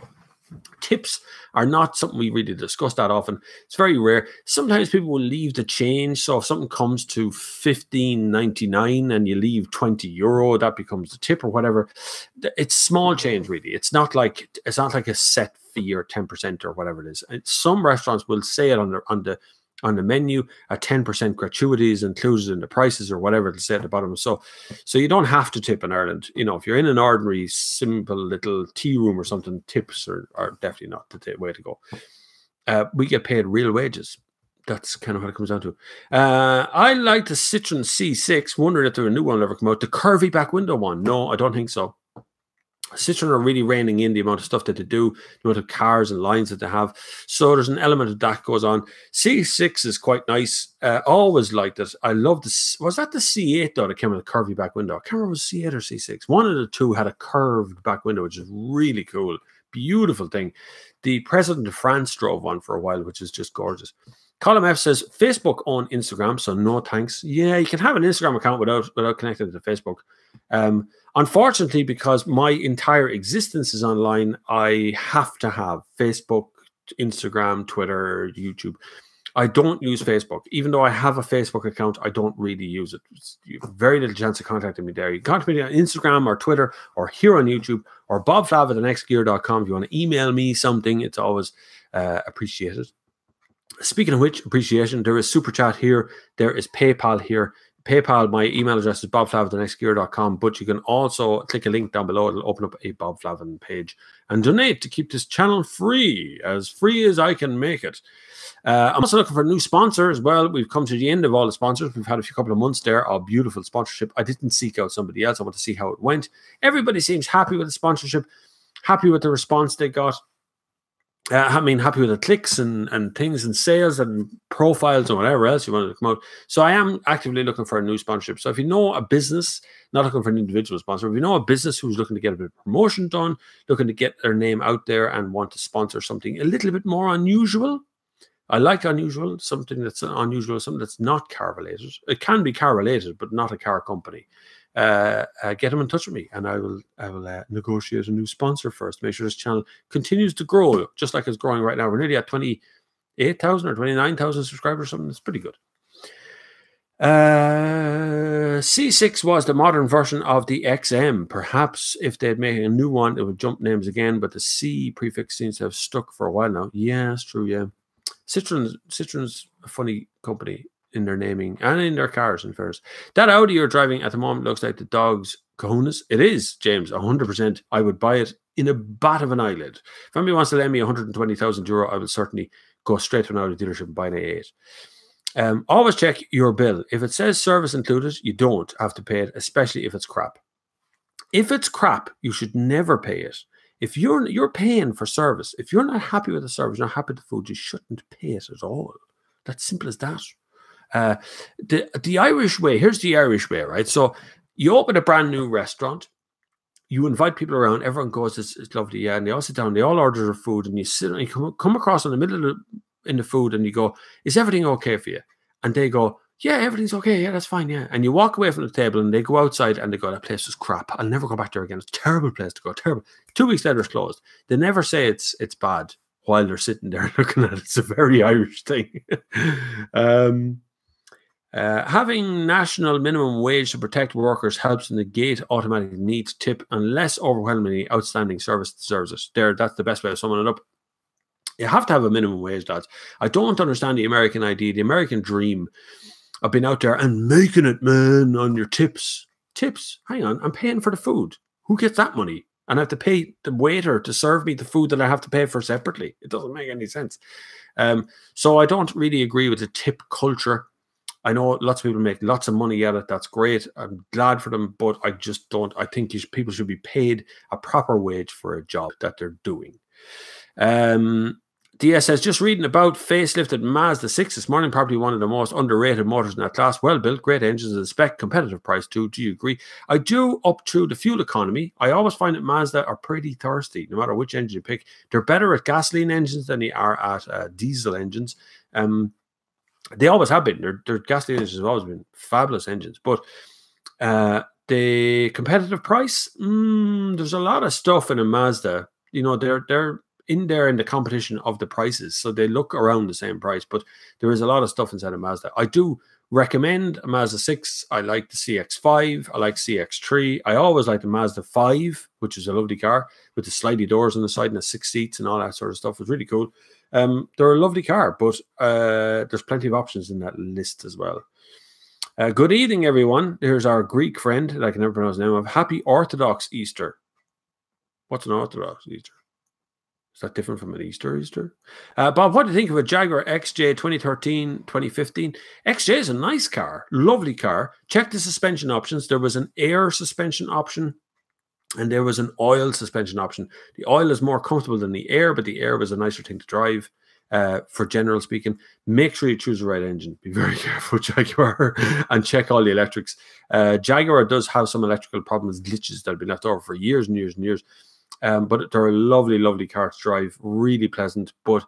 Tips are not something we really discuss that often. It's very rare. Sometimes people will leave the change. So if something comes to $15.99 and you leave €20, that becomes the tip or whatever. It's small change, really. It's not like a set fee or 10% or whatever it is. And some restaurants will say it on the menu, a 10% gratuity is included in the prices or whatever it'll say at the bottom. So you don't have to tip in Ireland. You know, if you're in an ordinary, simple little tea room or something, tips are definitely not the way to go. We get paid real wages. That's kind of what it comes down to. I like the Citroen C6, wondering if there a new one will ever come out. The curvy back window one. No, I don't think so. Citroen are really reining in the amount of stuff that they do, the amount of cars and lines that they have. So there's an element of that goes on. C6 is quite nice. Always liked it. I love this. Was that the C8 though that came with a curvy back window? I can't remember if it was C8 or C6. One of the two had a curved back window, which is really cool. Beautiful thing. The president of France drove one for a while, which is just gorgeous. Column F says, Facebook on Instagram, so no thanks. Yeah, you can have an Instagram account without connecting to Facebook. Unfortunately, because my entire existence is online, I have to have Facebook, Instagram, Twitter, YouTube. I don't use Facebook. Even though I have a Facebook account, I don't really use it. You have very little chance of contacting me there. You can contact me on Instagram or Twitter or here on YouTube or bobflav@thenextgear.com. If you want to email me something, it's always appreciated. Speaking of which, appreciation, there is Super Chat here. There is PayPal here. PayPal, my email address is bobflav@thenextgear.com, but you can also click a link down below. It'll open up a Bob Flavin page and donate to keep this channel free as I can make it. I'm also looking for a new sponsor as well. We've come to the end of all the sponsors. We've had a couple of months there of beautiful sponsorship. I didn't seek out somebody else. I want to see how it went. Everybody seems happy with the sponsorship, happy with the response they got. Happy with the clicks and things and sales and profiles and whatever else you wanted to come out. So I am actively looking for a new sponsorship. So if you know a business, not looking for an individual sponsor, if you know a business who's looking to get a bit of promotion done, looking to get their name out there and want to sponsor something a little bit more unusual. I like unusual, something that's unusual, something that's not car related. It can be car related, but not a car company. Get them in touch with me, and I will negotiate a new sponsor first. Make sure this channel continues to grow, just like it's growing right now. We're nearly at 28,000 or 29,000 subscribers, or something. That's pretty good. C6 was the modern version of the XM. Perhaps if they'd make a new one, it would jump names again. But the C prefix seems to have stuck for a while now. Yeah, it's true. Yeah, Citroen's a funny company in their naming and in their cars and fares. That Audi you're driving at the moment looks like the dog's cojones. It is, James, 100%. I would buy it in a bat of an eyelid. If anybody wants to lend me €120,000, I will certainly go straight to an Audi dealership and buy an A8. Always check your bill. If it says service included, you don't have to pay it, especially if it's crap. If it's crap, you should never pay it. If you're paying for service, if you're not happy with the service, you're not happy with the food, you shouldn't pay it at all. That's simple as that. The Irish way, here's the Irish way, right? So you open a brand new restaurant, you invite people around, everyone goes, it's lovely, yeah, and they all sit down, they all order their food, and you sit and you come across in the middle of in the food, and you go, is everything okay for you? And they go, yeah, everything's okay, yeah, that's fine, yeah. And you walk away from the table, and they go outside, and they go, that place was crap, I'll never go back there again, it's a terrible place to go, terrible. 2 weeks later, it's closed. They never say it's bad while they're sitting there looking at it. It's a very Irish thing. Having national minimum wage to protect workers helps negate automatic need to tip unless overwhelmingly outstanding service deserves it. That's the best way of summing it up. You have to have a minimum wage, lads. I don't understand the American idea, the American dream of being out there and making it, man, on your tips. Tips? Hang on, I'm paying for the food. Who gets that money? And I have to pay the waiter to serve me the food that I have to pay for separately. It doesn't make any sense. So I don't really agree with the tip culture. I know lots of people make lots of money at it. That's great. I'm glad for them, but I just don't. I think people should be paid a proper wage for a job that they're doing. DS says, just reading about facelifted Mazda 6 this morning, probably one of the most underrated motors in that class. Well built, great engines and spec, competitive price too. Do you agree? I do, up to the fuel economy. I always find that Mazda are pretty thirsty, no matter which engine you pick. They're better at gasoline engines than they are at diesel engines. They always have been. Their gasoline engines have always been fabulous engines. But the competitive price, there's a lot of stuff in a Mazda. You know, they're in there in the competition of the prices, so they look around the same price. But there is a lot of stuff inside of Mazda. I do recommend a Mazda 6. I like the CX-5. I like CX-3. I always like the Mazda 5, which is a lovely car with the slidey doors on the side and the 6 seats and all that sort of stuff. It's really cool. They're a lovely car, but there's plenty of options in that list as well. Good evening, everyone. Here's our Greek friend that I can never pronounce the name of. Happy Orthodox Easter. What's an Orthodox Easter? Is that different from an Easter? Bob, what do you think of a Jaguar XJ 2013, 2015? XJ is a nice car, lovely car. Check the suspension options. There was an air suspension option and there was an oil suspension option. The oil is more comfortable than the air, but the air was a nicer thing to drive. For general speaking, make sure you choose the right engine. Be very careful, Jaguar, and check all the electrics. Jaguar does have some electrical problems, glitches that have been left over for years and years and years. But they're a lovely, lovely car to drive, really pleasant. But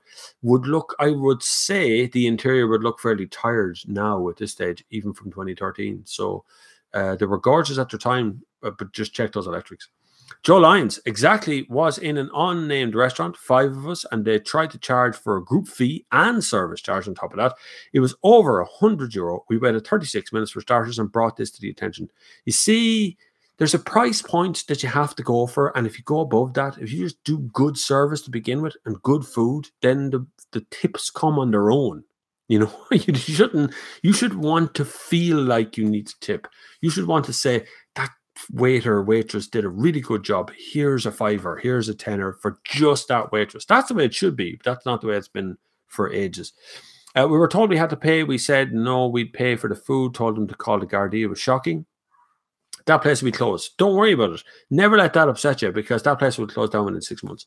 I would say the interior would look fairly tired now at this stage, even from 2013. So they were gorgeous at their time, but just check those electrics. Joe Lyons was in an unnamed restaurant, 5 of us, and they tried to charge for a group fee and service charge on top of that. It was over €100. We waited 36 minutes for starters and brought this to the attention. You see, there's a price point that you have to go for, and if you go above that, if you just do good service to begin with and good food, then the tips come on their own. You know, you should want to feel like you need to tip. You should want to say, that waiter or waitress did a really good job. Here's a $5, here's a $10 for just that waitress. That's the way it should be. But that's not the way it's been for ages. We were told we had to pay. We said no, we'd pay for the food. Told them to call the Gardaí. It was shocking. That place will be closed. Don't worry about it. Never let that upset you, because that place will close down within 6 months.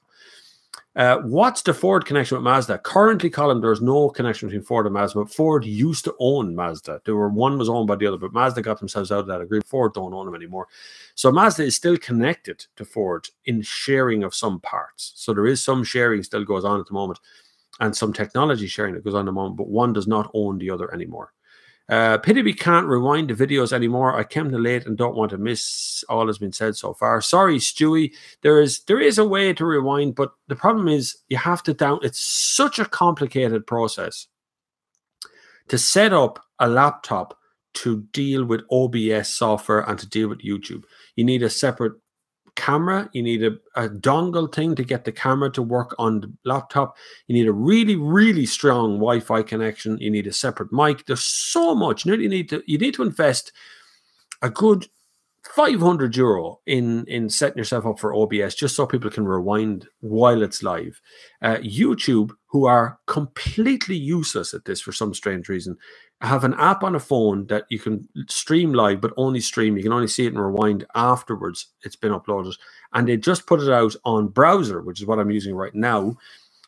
What's the Ford connection with Mazda? Currently, Colin, there's no connection between Ford and Mazda, but Ford used to own Mazda. One was owned by the other, but Mazda got themselves out of that agreement. Ford don't own them anymore. So Mazda is still connected to Ford in sharing of some parts. So there is some sharing still goes on at the moment, and some technology sharing that goes on at the moment, but one does not own the other anymore. Pity we can't rewind the videos anymore. I came too late and don't want to miss all has been said so far. Sorry, Stewie. There is a way to rewind, but the problem is you have to it's such a complicated process to set up a laptop to deal with OBS software and to deal with YouTube. You need a separate camera. You need a dongle thing to get the camera to work on the laptop. You need a really, really strong Wi-Fi connection. You need a separate mic. There's so much. You need to invest a good €500 in setting yourself up for OBS, just so people can rewind while it's live. YouTube, who are completely useless at this for some strange reason, have an app on a phone that you can stream live, but only stream. You can only see it and rewind afterwards it's been uploaded. And they just put it out on browser, which is what I'm using right now,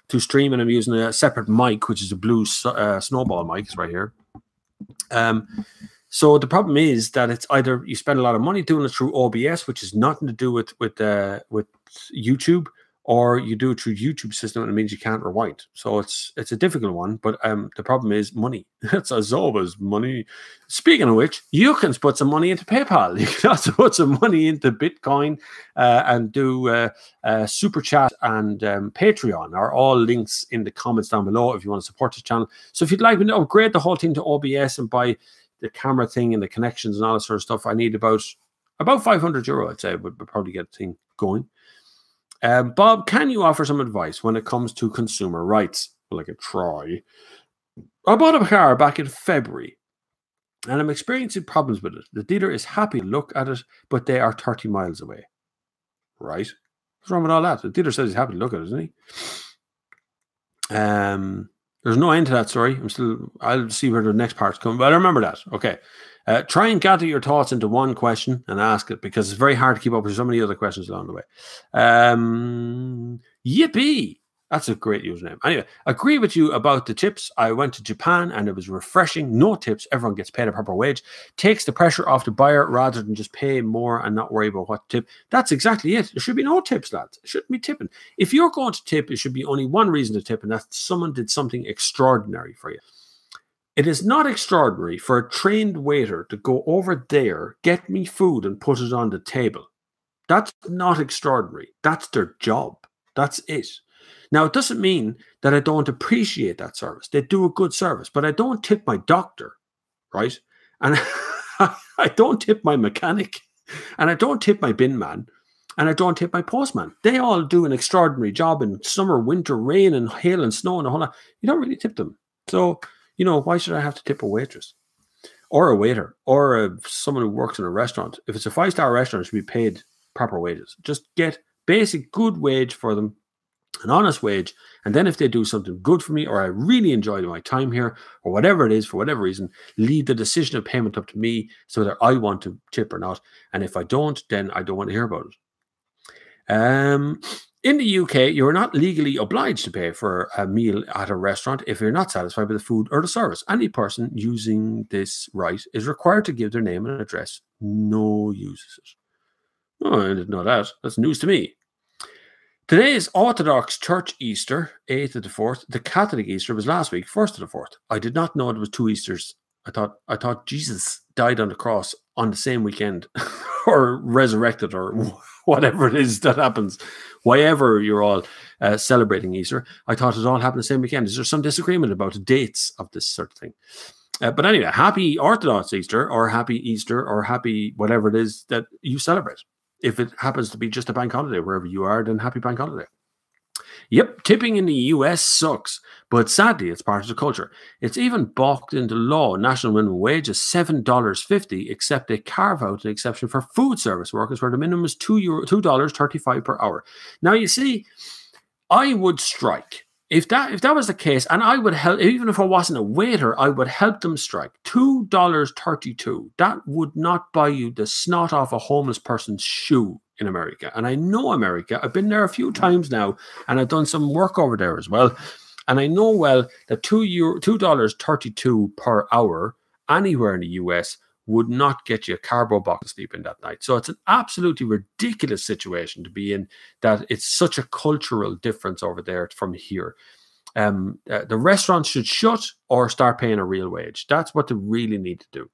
to stream. And I'm using a separate mic, which is a blue snowball mic. It's right here. So the problem is that it's either you spend a lot of money doing it through OBS, which has nothing to do with YouTube, or you do it through YouTube system, and it means you can't rewind. So it's a difficult one, but the problem is money. It's as always money. Speaking of which, you can put some money into PayPal. You can also put some money into Bitcoin and do Super Chat and Patreon are all links in the comments down below if you want to support this channel. So if you'd like me to upgrade the whole thing to OBS and buy the camera thing and the connections and all that sort of stuff, I need about €500, I'd say, would probably get the thing going. Bob, can you offer some advice when it comes to consumer rights? Well, I could try. I bought a car back in February, and I'm experiencing problems with it. The dealer is happy to look at it, but they are 30 miles away. Right? What's wrong with all that? The dealer says he's happy to look at it, isn't he? There's no end to that story. I'll see where the next part's coming, but I remember that. Okay. Try and gather your thoughts into one question and ask it, because it's very hard to keep up with so many other questions along the way. Yippee! That's a great username. Anyway, agree with you about the tips. I went to Japan and it was refreshing. No tips. Everyone gets paid a proper wage. Takes the pressure off the buyer rather than just pay more and not worry about what to tip. That's exactly it. There should be no tips, lads. It shouldn't be tipping. If you're going to tip, it should be only one reason to tip, and that's someone did something extraordinary for you. It is not extraordinary for a trained waiter to go over there, get me food and put it on the table. That's not extraordinary. That's their job. That's it. Now, it doesn't mean that I don't appreciate that service. They do a good service, but I don't tip my doctor, right? And I don't tip my mechanic, and I don't tip my bin man, and I don't tip my postman. They all do an extraordinary job in summer, winter, rain, and hail and snow and a whole lot. You don't really tip them. So, why should I have to tip a waitress or a waiter or someone who works in a restaurant? If it's a 5-star restaurant, it should be paid proper wages. Just get basic good wage for them, an honest wage, and then if they do something good for me or I really enjoy my time here or whatever it is, for whatever reason, leave the decision of payment up to me so that I want to tip or not. And if I don't, then I don't want to hear about it. In the UK, you're not legally obliged to pay for a meal at a restaurant if you're not satisfied with the food or the service. Any person using this right is required to give their name and address. No uses it. Oh, I didn't know that. That's news to me. Today is Orthodox Church Easter, 8th of the 4th. The Catholic Easter was last week, 1st of the 4th. I did not know it was 2 Easters. I thought Jesus died on the cross on the same weekend or resurrected or whatever it is that happens. Whenever you're all celebrating Easter, I thought it all happened the same weekend. Is there some disagreement about the dates of this sort of thing? But anyway, happy Orthodox Easter or happy whatever it is that you celebrate. If it happens to be just a bank holiday wherever you are, then happy bank holiday. Yep, tipping in the US sucks, but sadly, it's part of the culture. It's even balked into law. National minimum wage is $7.50, except they carve out an exception for food service workers where the minimum is $2.35 per hour. Now, you see, I would strike. If that was the case, and I would help, even if I wasn't a waiter, I would help them strike. $2.32. That would not buy you the snot off a homeless person's shoe in America. And I know America. I've been there a few times now, and I've done some work over there as well. And I know well that $2.32 per hour anywhere in the US would not get you a carbo box to sleep in that night. So it's an absolutely ridiculous situation to be in, that it's such a cultural difference over there from here. The restaurants should shut or start paying a real wage. That's what they really need to do.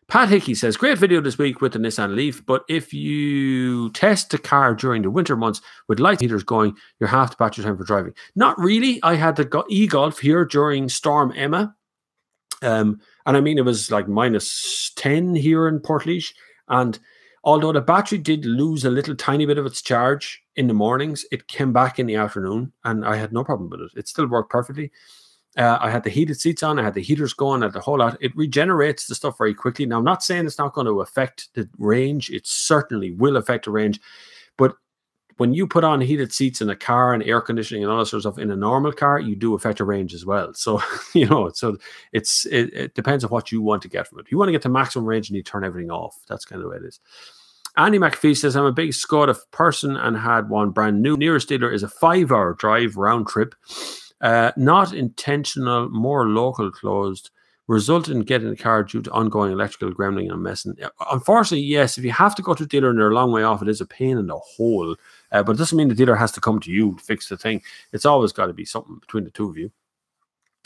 Pat Hickey says, great video this week with the Nissan Leaf, but if you test the car during the winter months with light heaters going, you're half the battery time for driving. Not really. I had the e-Golf here during Storm Emma. And I mean, it was like -10 here in Portlaoise. And although the battery did lose a little tiny bit of its charge in the mornings, it came back in the afternoon and I had no problem with it. It still worked perfectly. I had the heated seats on. I had the heaters going. I had the whole lot. It regenerates the stuff very quickly. Now, I'm not saying it's not going to affect the range. It certainly will affect the range. But when you put on heated seats in a car and air conditioning and all that sort of stuff in a normal car, you do affect the range as well. So, it depends on what you want to get from it. If you want to get to maximum range, and you turn everything off. That's kind of the way it is. Andy McPhee says, I'm a big Skoda person and had one brand new. Nearest dealer is a 5-hour drive round trip. Not intentional, more local closed. Resulted in getting the car due to ongoing electrical grounding and messing. Unfortunately, yes, if you have to go to a dealer and they're a long way off, it is a pain in the hole. But it doesn't mean the dealer has to come to you to fix the thing. It's always got to be something between the two of you.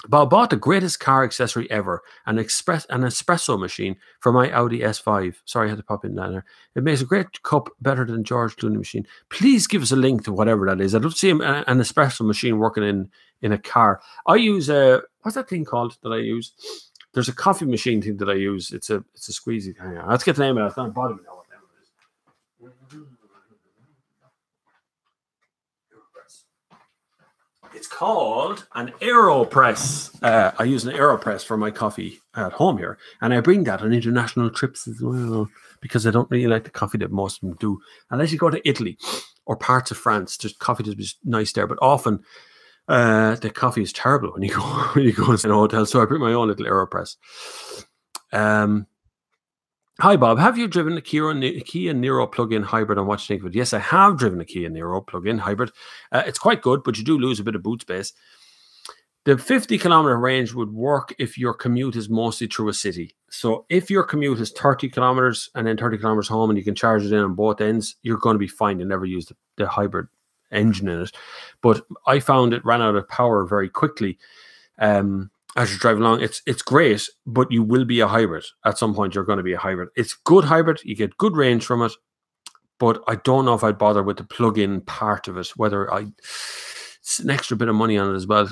But I bought the greatest car accessory ever, an espresso machine for my Audi S5. Sorry, I had to pop in there. It makes a great cup, better than George Clooney machine. Please give us a link to whatever that is. I'd love to see an espresso machine working in a car. I use what's that thing called that I use? There's a coffee machine thing that I use. It's a squeezy. Hang on, let's get the name of it. It's not bothering me now what name it is. It's called an AeroPress. I use an AeroPress for my coffee at home here. And I bring that on international trips as well, because I don't really like the coffee that most of them do. Unless you go to Italy or parts of France, just coffee does be nice there. But often the coffee is terrible when you go in a hotel. So I bring my own little AeroPress. Hi, Bob. Have you driven the Kia Niro plug-in hybrid and what do you think of it? Yes, I have driven a Kia Niro plug-in hybrid. It's quite good, but you do lose a bit of boot space. The 50-kilometer range would work if your commute is mostly through a city. So if your commute is 30 kilometers and then 30 kilometers home and you can charge it in on both ends, you're going to be fine. You'll never use the hybrid engine in it. But I found it ran out of power very quickly. As you drive along, it's great, but you will be a hybrid. At some point, you're going to be a hybrid. It's good hybrid. You get good range from it, but I don't know if I'd bother with the plug-in part of it. Whether It's an extra bit of money on it as well.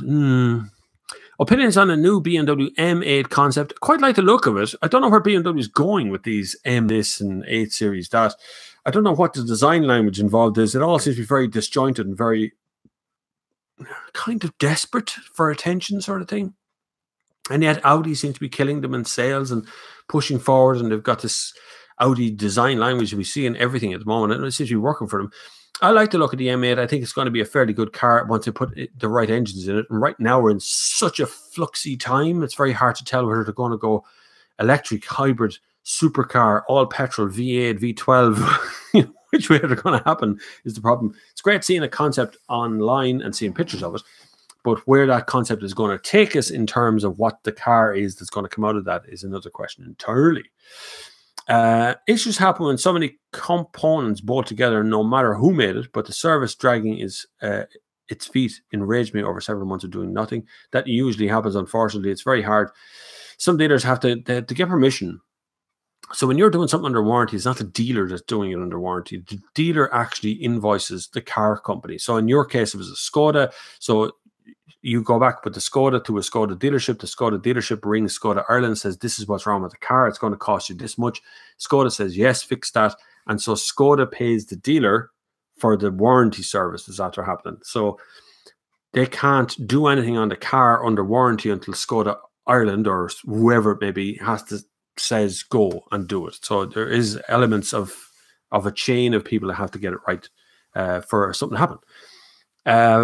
Opinions on a new BMW M8 Concept. Quite like the look of it. I don't know where BMW is going with these M this and 8 Series that. I don't know what the design language involved is. It all seems to be very disjointed and very kind of desperate for attention sort of thing. And yet Audi seems to be killing them in sales and pushing forward, and they've got this Audi design language we see in everything at the moment, and it seems to be working for them. I like the look of the M8. I think it's going to be a fairly good car once they put the right engines in it. And right now we're in such a fluxy time. It's very hard to tell whether they're going to go electric, hybrid, supercar, all petrol, V8, V12. Which way they're going to happen is the problem. It's great seeing a concept online and seeing pictures of it, but where that concept is going to take us in terms of what the car is that's going to come out of that is another question entirely. Issues happen when so many components bolt together, no matter who made it, but the service dragging its feet enraged me over several months of doing nothing. That usually happens, unfortunately. It's very hard. Some dealers have to get permission. So when you're doing something under warranty, it's not the dealer that's doing it under warranty. The dealer actually invoices the car company. So in your case, it was a Skoda. So you go back with the Skoda to a Skoda dealership. The Skoda dealership rings Skoda Ireland, says, this is what's wrong with the car. It's going to cost you this much. Skoda says, yes, fix that. And so Skoda pays the dealer for the warranty services after happening. So they can't do anything on the car under warranty until Skoda Ireland or whoever it may be says go and do it. So there is elements of a chain of people that have to get it right for something to happen.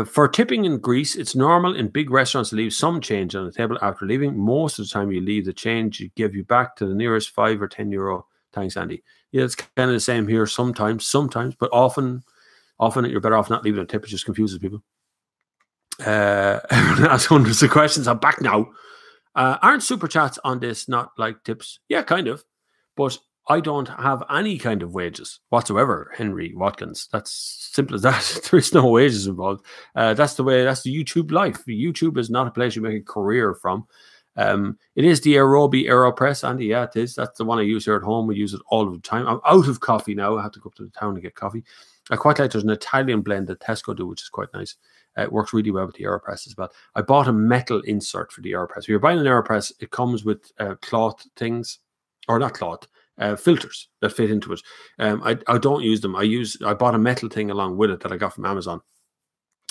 For tipping in Greece, it's normal in big restaurants to leave some change on the table after leaving. Most of the time you leave the change, you give you back to the nearest 5 or 10 euro. Thanks, Andy. Yeah, it's kind of the same here sometimes, but often you're better off not leaving a tip. It just confuses people. Everyone asks hundreds of questions. I'm back now. Aren't super chats on this not like tips? Yeah, kind of. But I don't have any kind of wages whatsoever, Henry Watkins. That's simple as that. There is no wages involved. That's the YouTube life. YouTube is not a place you make a career from. It is the Aerobi AeroPress, Andy. Yeah, it is. That's the one I use here at home. We use it all the time. I'm out of coffee now. I have to go up to the town to get coffee. I quite like there's an Italian blend that Tesco do, which is quite nice. It works really well with the AeroPress as well. I bought a metal insert for the AeroPress. If you're buying an AeroPress, it comes with cloth things, or not cloth, filters that fit into it. I don't use them. I bought a metal thing along with it that I got from Amazon.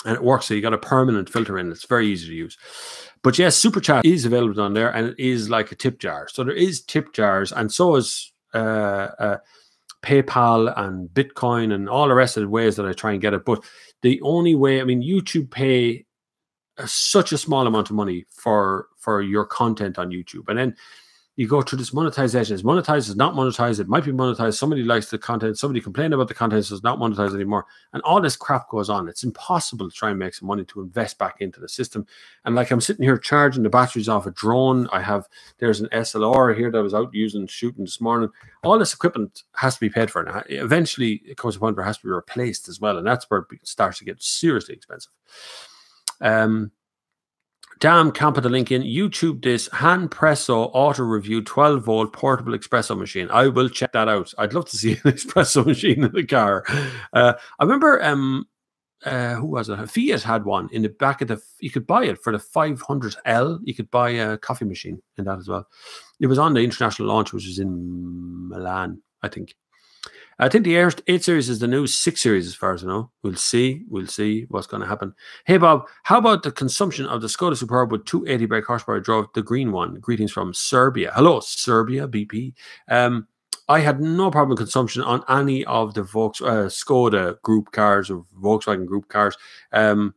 And it works, so you got a permanent filter in. It's very easy to use. But yes, Super Chat is available on there, and it is like a tip jar. So there is tip jars, and so is PayPal and Bitcoin and all the rest of the ways that I try and get it. But the only way, I mean, YouTube pay such a small amount of money for your content on YouTube. And then you go through this monetization. It's monetized, it's not monetized. It might be monetized. Somebody likes the content. Somebody complained about the content, so it's not monetized anymore. And all this crap goes on. It's impossible to try and make some money to invest back into the system. And like I'm sitting here charging the batteries off a drone. There's an SLR here that I was out shooting this morning. All this equipment has to be paid for. Now, eventually, it comes to a point where it has to be replaced as well. And that's where it starts to get seriously expensive. Damn, can't put the link in. YouTube this hand presso auto review 12-volt portable espresso machine. I will check that out. I'd love to see an espresso machine in the car. I remember who was it? Fiat had one in the back of you could buy it for the 500L. You could buy a coffee machine in that as well. It was on the international launch, which was in Milan, I think. I think the 8 Series is the new 6 Series as far as I know. We'll see what's going to happen. Hey, Bob, how about the consumption of the Skoda Superb with 280 brake horsepower? I drove the green one. Greetings from Serbia. Hello, Serbia, BP. I had no problem with consumption on any of the Skoda group cars or Volkswagen group cars. The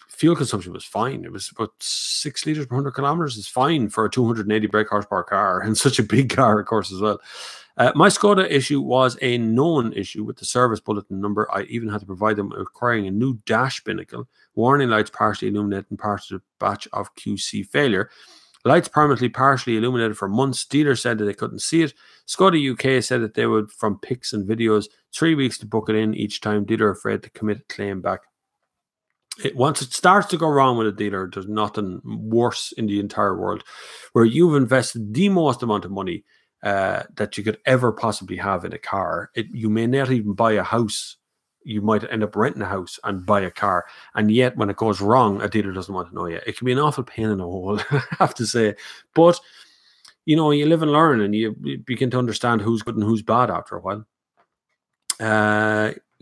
fuel consumption was fine. It was about 6 liters per 100 kilometers. It's fine for a 280 brake horsepower car, and such a big car, of course, as well. My Skoda issue was a known issue with the service bulletin number. I even had to provide them requiring a new dash binnacle, warning lights partially illuminated, and part of the batch of QC failure. Lights permanently partially illuminated for months. Dealer said that they couldn't see it. Skoda UK said that they would, from pics and videos, 3 weeks to book it in each time. Dealer afraid to commit a claim back. Once it starts to go wrong with a dealer, there's nothing worse in the entire world, where you've invested the most amount of money that you could ever possibly have in a car. You may not even buy a house you might end up renting a house and buy a car. And yet when it goes wrong, a dealer doesn't want to know you. It can be an awful pain in the hole, I have to say. But, you know, you live and learn, and you begin to understand who's good and who's bad after a while.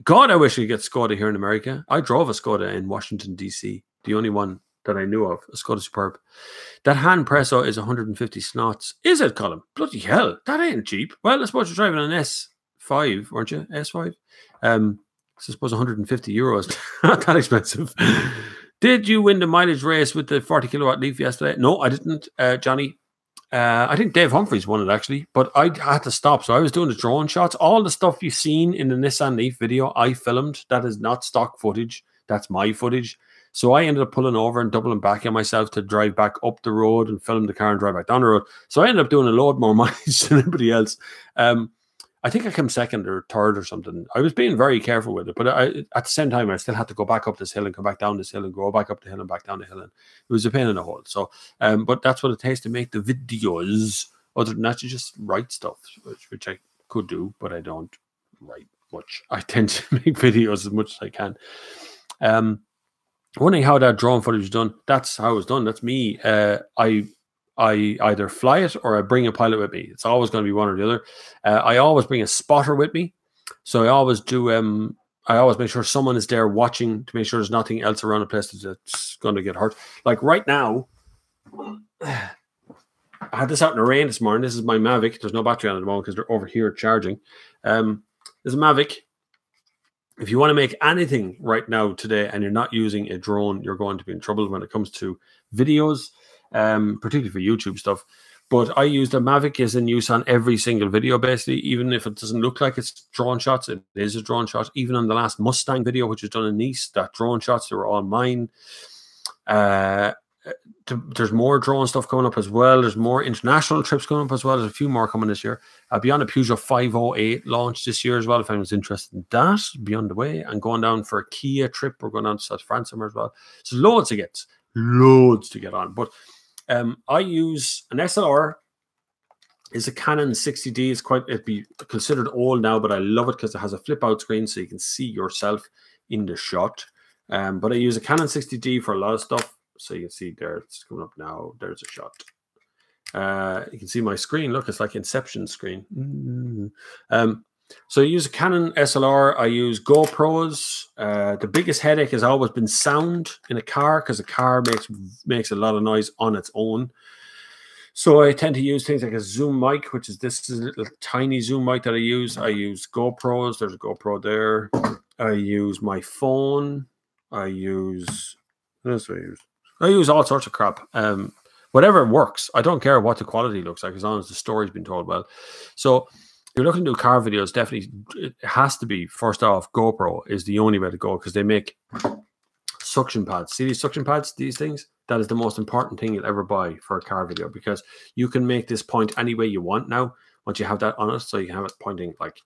God, I wish I could get Skoda here in America. I drove a Skoda in Washington, D.C., the only one that I knew of, a Skoda Superb. That hand presso is 150 snots. Is it, Colin? Bloody hell, that ain't cheap. Well, I suppose you're driving an S5, weren't you? S5? So I suppose 150 euros. Not that expensive. Did you win the mileage race with the 40 kilowatt Leaf yesterday? No, I didn't, Johnny. I think Dave Humphreys won it, actually, but I had to stop. So I was doing the drone shots. All the stuff you've seen in the Nissan Leaf video, I filmed. That is not stock footage. That's my footage. So I ended up pulling over and doubling back on myself to drive back up the road and film the car and drive back down the road. So I ended up doing a load more mileage than anybody else. I think I came second or third or something. I was being very careful with it, but at the same time, I still had to go back up this hill and come back down this hill and go back up the hill and back down the hill. And it was a pain in the hole. So, but that's what it takes to make the videos. Other than that, you just write stuff, which I could do, but I don't write much. I tend to make videos as much as I can. Wondering how that drone footage is done. That's how it's done. That's me. I either fly it or I bring a pilot with me. It's always going to be one or the other. I always bring a spotter with me. So I always do, I always make sure someone is there watching to make sure there's nothing else around the place that's going to get hurt. Like right now, I had this out in the rain this morning. This is my Mavic. There's no battery on it at the moment because they're over here charging. There's a Mavic. If you want to make anything right now today and you're not using a drone, you're going to be in trouble when it comes to videos. Particularly for YouTube stuff. But I use the Mavic is in use on every single video, basically, even if it doesn't look like it's drone shots, it is a drone shot. Even on the last Mustang video, which was done in Nice, that drone shots, they were all mine. There's more drone stuff coming up as well. There's more international trips coming up as well. There's a few more coming this year. I'll be on a Peugeot 508 launch this year as well, if anyone's interested in that. Be on the way. And going down for a Kia trip. We're going down to South France somewhere as well. So loads to get on. But I use an SLR. Is a Canon 60D. It'd be considered old now, but I love it because it has a flip out screen so you can see yourself in the shot. But I use a Canon 60D for a lot of stuff. So you can see there, it's coming up now. There's a shot. You can see my screen. Look, it's like Inception screen. So I use a Canon SLR. I use GoPros. The biggest headache has always been sound in a car because a car makes a lot of noise on its own. So I tend to use things like a zoom mic, which is this little tiny zoom mic that I use. I use GoPros. There's a GoPro there. I use my phone. I use all sorts of crap. Whatever works. I don't care what the quality looks like as long as the story's been told well. So if you're looking to do car videos, definitely it has to be, first off, GoPro is the only way to go because they make suction pads. See these suction pads, these things? That is the most important thing you'll ever buy for a car video because you can make this point any way you want now once you have that on it. So you can have it pointing like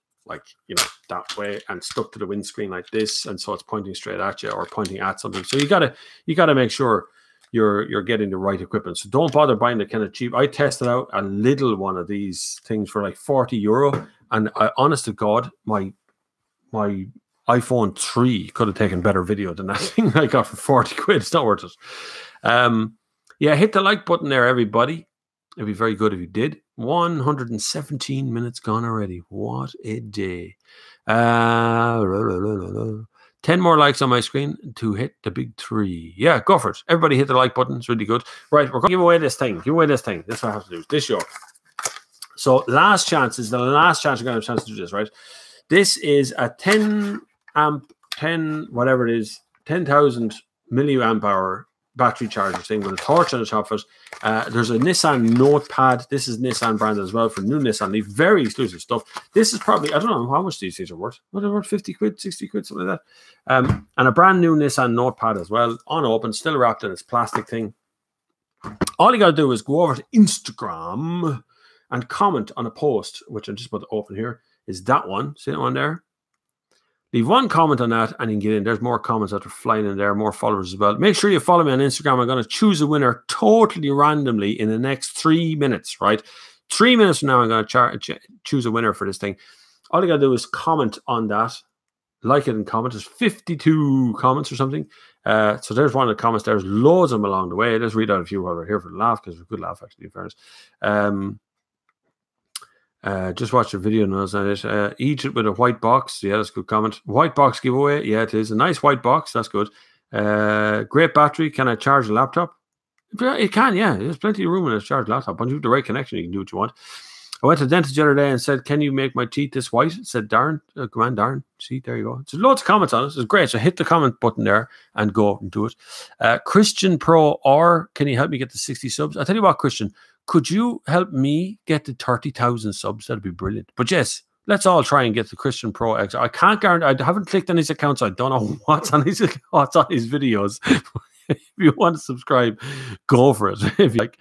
you know, that way and stuck to the windscreen like this, and so it's pointing straight at you or pointing at something. So you gotta make sure you're getting the right equipment. So don't bother buying the kind of cheap. I tested out a little one of these things for like 40 euro, and honest to God, my iPhone 3 could have taken better video than that thing I got for 40 quid. It's not worth it. Yeah, hit the like button there, everybody. It'd be very good if you did. 117 minutes gone already. What a day. 10 more likes on my screen to hit the big 3. Yeah, go for it. Everybody hit the like button. It's really good. Right, we're going to give away this thing. Give away this thing. That's what I have to do. This show. So last chance is the last chance you're going to have a chance to do this, right? This is a 10 amp, 10, whatever it is, 10,000 milliamp hour battery charger thing with a torch on the top of it. There's a Nissan Notepad. This is Nissan branded as well for new Nissan Leaf. Very exclusive stuff. This is probably, I don't know how much these things are worth. What are they worth? 50 quid, 60 quid, something like that. And a brand new Nissan Notepad as well, unopened, still wrapped in its plastic thing. All you got to do is go over to Instagram and comment on a post, which I'm just about to open here, is that one. See that one there? Leave one comment on that and you can get in. There's more comments that are flying in there, more followers as well. Make sure you follow me on Instagram. I'm going to choose a winner totally randomly in the next 3 minutes, right? 3 minutes from now, I'm going to choose a winner for this thing. All you got to do is comment on that. like it and comment. There's 52 comments or something. So there's one of the comments. There's loads of them along the way. Let's read out a few while we're here for the laugh, because it's a good laugh, actually, in fairness. Just watch the video notes on it. Egypt with a white box. Yeah, that's a good comment. White box giveaway. Yeah, it is. A nice white box. That's good. Great battery. Can I charge the laptop? It can, yeah. There's plenty of room in a charged laptop. Once you have the right connection, you can do what you want. I went to the dentist the other day and said, can you make my teeth this white? Said Darren. Come on, Darren. See, there you go. There's loads of comments on it. It's great. So hit the comment button there and go and do it. Christian Pro, or can you help me get the 60 subs? I'll tell you what, Christian, could you help me get the 30,000 subs? That'd be brilliant. But yes, let's all try and get the Christian Pro X. I can't guarantee. I haven't clicked on his accounts. So I don't know what's on his videos. If you want to subscribe, go for it. If you like.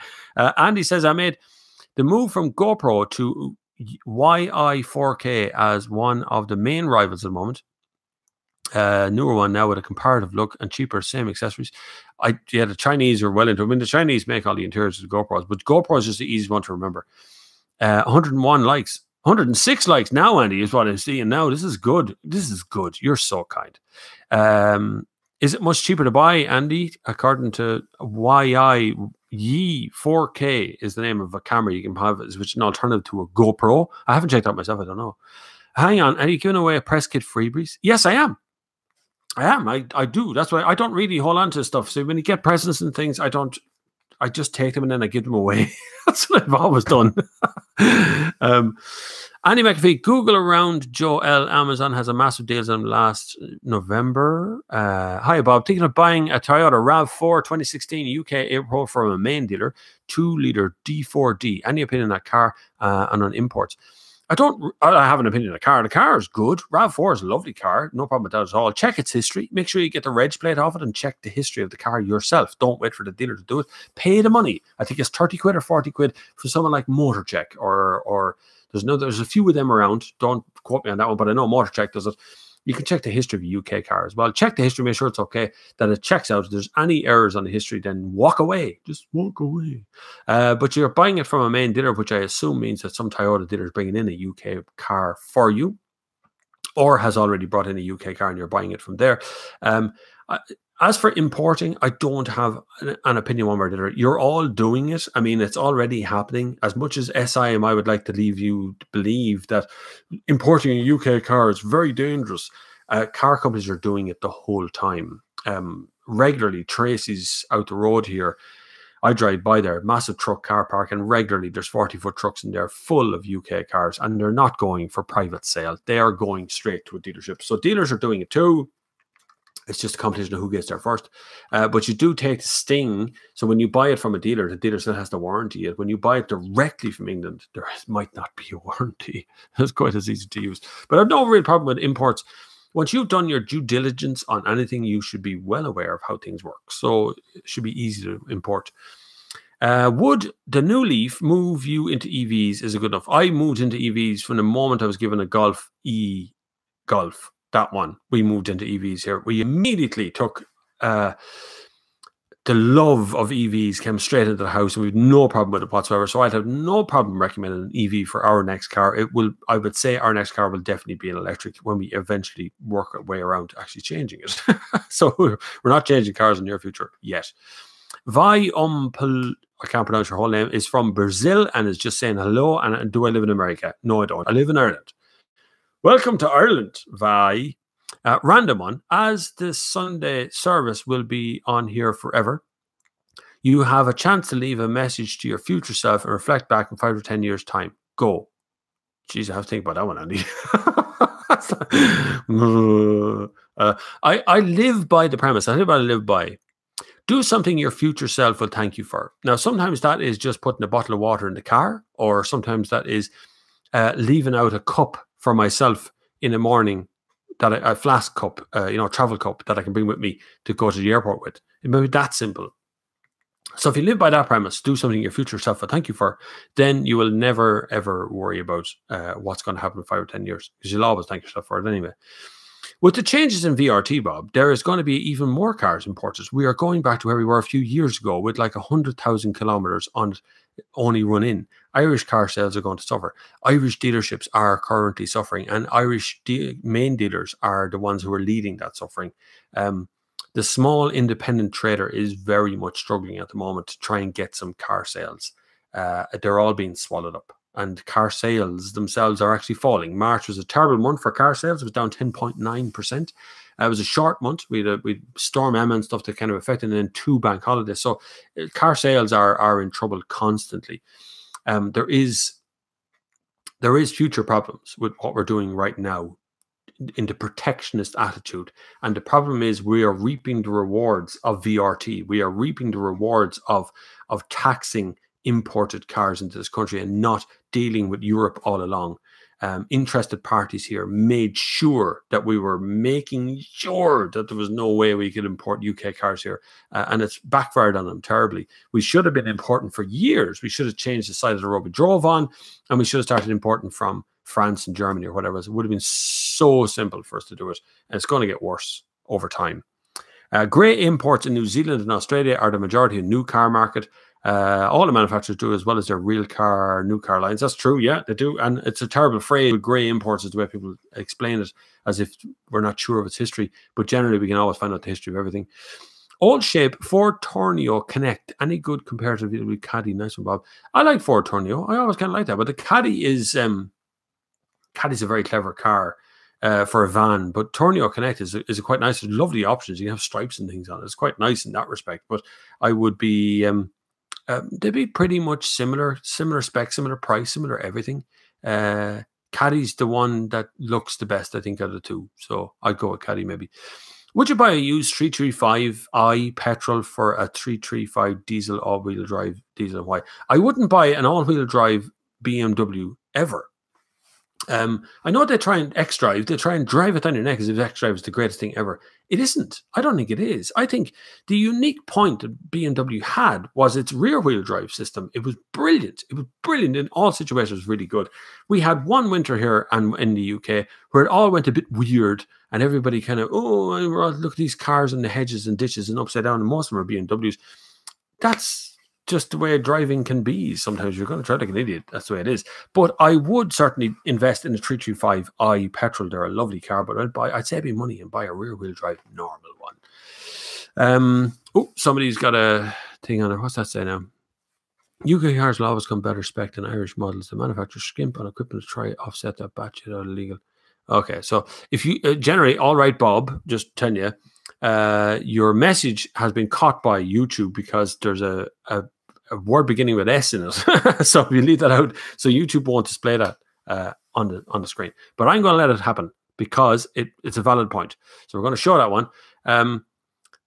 Andy says, I made the move from GoPro to YI 4K as one of the main rivals at the moment. Newer one now with a comparative look and cheaper, same accessories. Yeah, the Chinese are well into it. I mean, the Chinese make all the interiors of the GoPros, but GoPro is just the easiest one to remember. 101 likes. 106 likes now, Andy, is what I'm seeing now. This is good. This is good. You're so kind. Is it much cheaper to buy, Andy? According to YI 4K is the name of a camera you can have, which is an alternative to a GoPro. I haven't checked out myself. I don't know. Hang on. Are you giving away a press kit freebies? Yes, I am. I do. That's why I don't really hold on to stuff. So when you get presents and things, I just take them and then I give them away. That's what I've always done. Andy McAfee, Google around Joe L. Amazon has a massive deals on last November. Hi, Bob. Thinking of buying a Toyota RAV4 2016 UK April from a main dealer, 2-liter D4D. Any opinion on that car and on imports? I have an opinion on the car. The car is good. RAV4 is a lovely car. No problem with that at all. Check its history. Make sure you get the reg plate off it and check the history of the car yourself. Don't wait for the dealer to do it. Pay the money. I think it's 30 quid or 40 quid for someone like MotorCheck or there's a few of them around. Don't quote me on that one, but I know MotorCheck does it. You can check the history of a UK car as well. Check the history, make sure it's okay, that it checks out. If there's any errors on the history, then walk away. Just walk away. But you're buying it from a main dealer, which I assume means that some Toyota dealer is bringing in a UK car for you, or has already brought in a UK car and you're buying it from there. As for importing, I don't have an opinion one way or the other. You're all doing it. I mean, it's already happening. As much as SIM, I would like to leave you to believe that importing a UK car is very dangerous. Car companies are doing it the whole time. Regularly, Tracy's out the road here. I drive by there, massive truck car park, and regularly there's 40-foot trucks in there full of UK cars, and they're not going for private sale. They are going straight to a dealership. So dealers are doing it too. It's just a competition of who gets there first. But you do take the sting. So when you buy it from a dealer, the dealer still has to warranty it. When you buy it directly from England, there might not be a warranty. It's quite as easy to use. But I've no real problem with imports. Once you've done your due diligence on anything, you should be well aware of how things work. So it should be easy to import. Would the new Leaf move you into EVs? Is it good enough? I moved into EVs from the moment I was given a Golf Golf. That one, we moved into EVs here. We immediately took the love of EVs, came straight into the house, and we had no problem with it whatsoever. So I'd have no problem recommending an EV for our next car. I would say our next car will definitely be an electric when we eventually work our way around to actually changing it. So we're not changing cars in the near future yet. I can't pronounce your whole name, is from Brazil and is just saying hello. And do I live in America? No, I don't. I live in Ireland. Welcome to Ireland, Vi. Random one. As the Sunday service will be on here forever, you have a chance to leave a message to your future self and reflect back in 5 or 10 years' time. Go. Jeez, I have to think about that one, Andy. I live by the premise. I live by. Do something your future self will thank you for. Now, sometimes that is just putting a bottle of water in the car, or sometimes that is leaving out a cup for myself in the morning, that a flask cup, travel cup that I can bring with me to go to the airport with. It may be that simple. So if you live by that premise, do something your future self will thank you for, then you will never, ever worry about what's going to happen in 5 or 10 years, because you'll always thank yourself for it anyway. With the changes in VRT, Bob, there is going to be even more cars imported. We are going back to where we were a few years ago with like 100,000 kilometers on only run in. Irish car sales are going to suffer. Irish dealerships are currently suffering, and Irish main dealers are the ones who are leading that suffering. The small independent trader is very much struggling at the moment to try and get some car sales. They're all being swallowed up, and car sales themselves are actually falling. March was a terrible month for car sales. It was down 10.9%. It was a short month. We had Storm Emma and stuff that kind of affected, and then 2 bank holidays. So car sales are in trouble constantly. There is future problems with what we're doing right now in the protectionist attitude. And the problem is we are reaping the rewards of VRT. We are reaping the rewards of taxing imported cars into this country and not dealing with Europe all along. Interested parties here made sure that we were making sure that there was no way we could import UK cars here. And it's backfired on them terribly. We should have been importing for years. We should have changed the side of the road we drove on, and we should have started importing from France and Germany or whatever. It would have been so simple for us to do it. And it's going to get worse over time. Grey imports in New Zealand and Australia are the majority of new car market. All the manufacturers do, as well as their real car, new car lines. That's true, yeah, they do. And it's a terrible phrase. Grey imports is the way people explain it, as if we're not sure of its history. But generally, we can always find out the history of everything. Old shape Ford Tourneo Connect. Any good compared to the Caddy? Nice one, Bob. I like Ford Tourneo. I always kind of like that. But the Caddy is Caddy's a very clever car for a van. But Tourneo Connect is a quite nice, lovely options. You can have stripes and things on it. It's quite nice in that respect. But I would be they'd be pretty much similar spec, similar price, similar everything. Caddy's the one that looks the best, I think, out of the two. So I'd go with Caddy maybe. Would you buy a used 335i petrol for a 335 diesel all-wheel drive diesel, and why? I wouldn't buy an all-wheel drive BMW ever. I know they try and X-Drive. They try and drive it down your neck as if X-Drive is the greatest thing ever. It isn't. I don't think it is. I think the unique point that BMW had was its rear-wheel drive system. It was brilliant. It was brilliant in all situations. It was really good. We had one winter here and in the UK where it all went a bit weird, and everybody kind of, look at these cars in the hedges and ditches and upside down, and most of them are BMWs. That's just the way driving can be. Sometimes you're going to drive like an idiot. That's the way it is. But I would certainly invest in a 335i petrol. They're a lovely car, but I'd save me money and buy a rear-wheel drive normal one. Somebody's got a thing on it. What's that say now? UK cars will always come better spec than Irish models. The manufacturers skimp on equipment to try offset that batch out illegal. Okay, so if you generally, all right, Bob, just tell you, your message has been caught by YouTube because there's a word beginning with S in it. So if you leave that out, so YouTube won't display that on the screen. But I'm going to let it happen because it's a valid point. So we're going to show that one.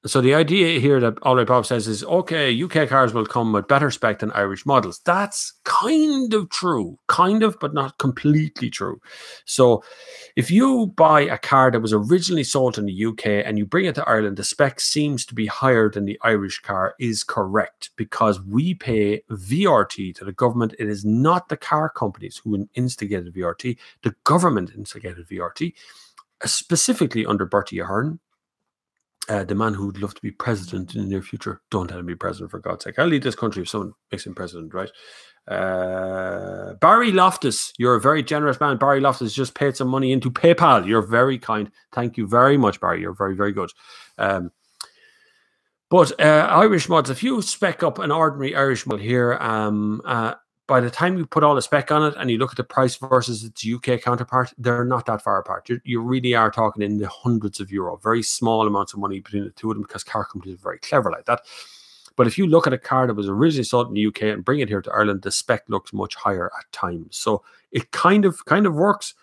So the idea here that All Right Bob says is, okay, UK cars will come with better spec than Irish models. That's kind of true. Kind of, but not completely true. So if you buy a car that was originally sold in the UK and you bring it to Ireland, the spec seems to be higher than the Irish car is correct because we pay VRT to the government. It is not the car companies who instigated VRT. The government instigated VRT, specifically under Bertie Ahern. The man who would love to be president in the near future. Don't let him be president, for God's sake. I'll lead this country if someone makes him president, right? Barry Loftus, you're a very generous man. Barry Loftus just paid some money into PayPal. You're very kind. Thank you very much, Barry. You're very, very good. But Irish mods, if you spec up an ordinary Irish mod here, by the time you put all the spec on it and you look at the price versus its UK counterpart, they're not that far apart. You really are talking in the hundreds of euro, very small amounts of money between the two of them because car companies are very clever like that. But if you look at a car that was originally sold in the UK and bring it here to Ireland, the spec looks much higher at times. So it kind of works.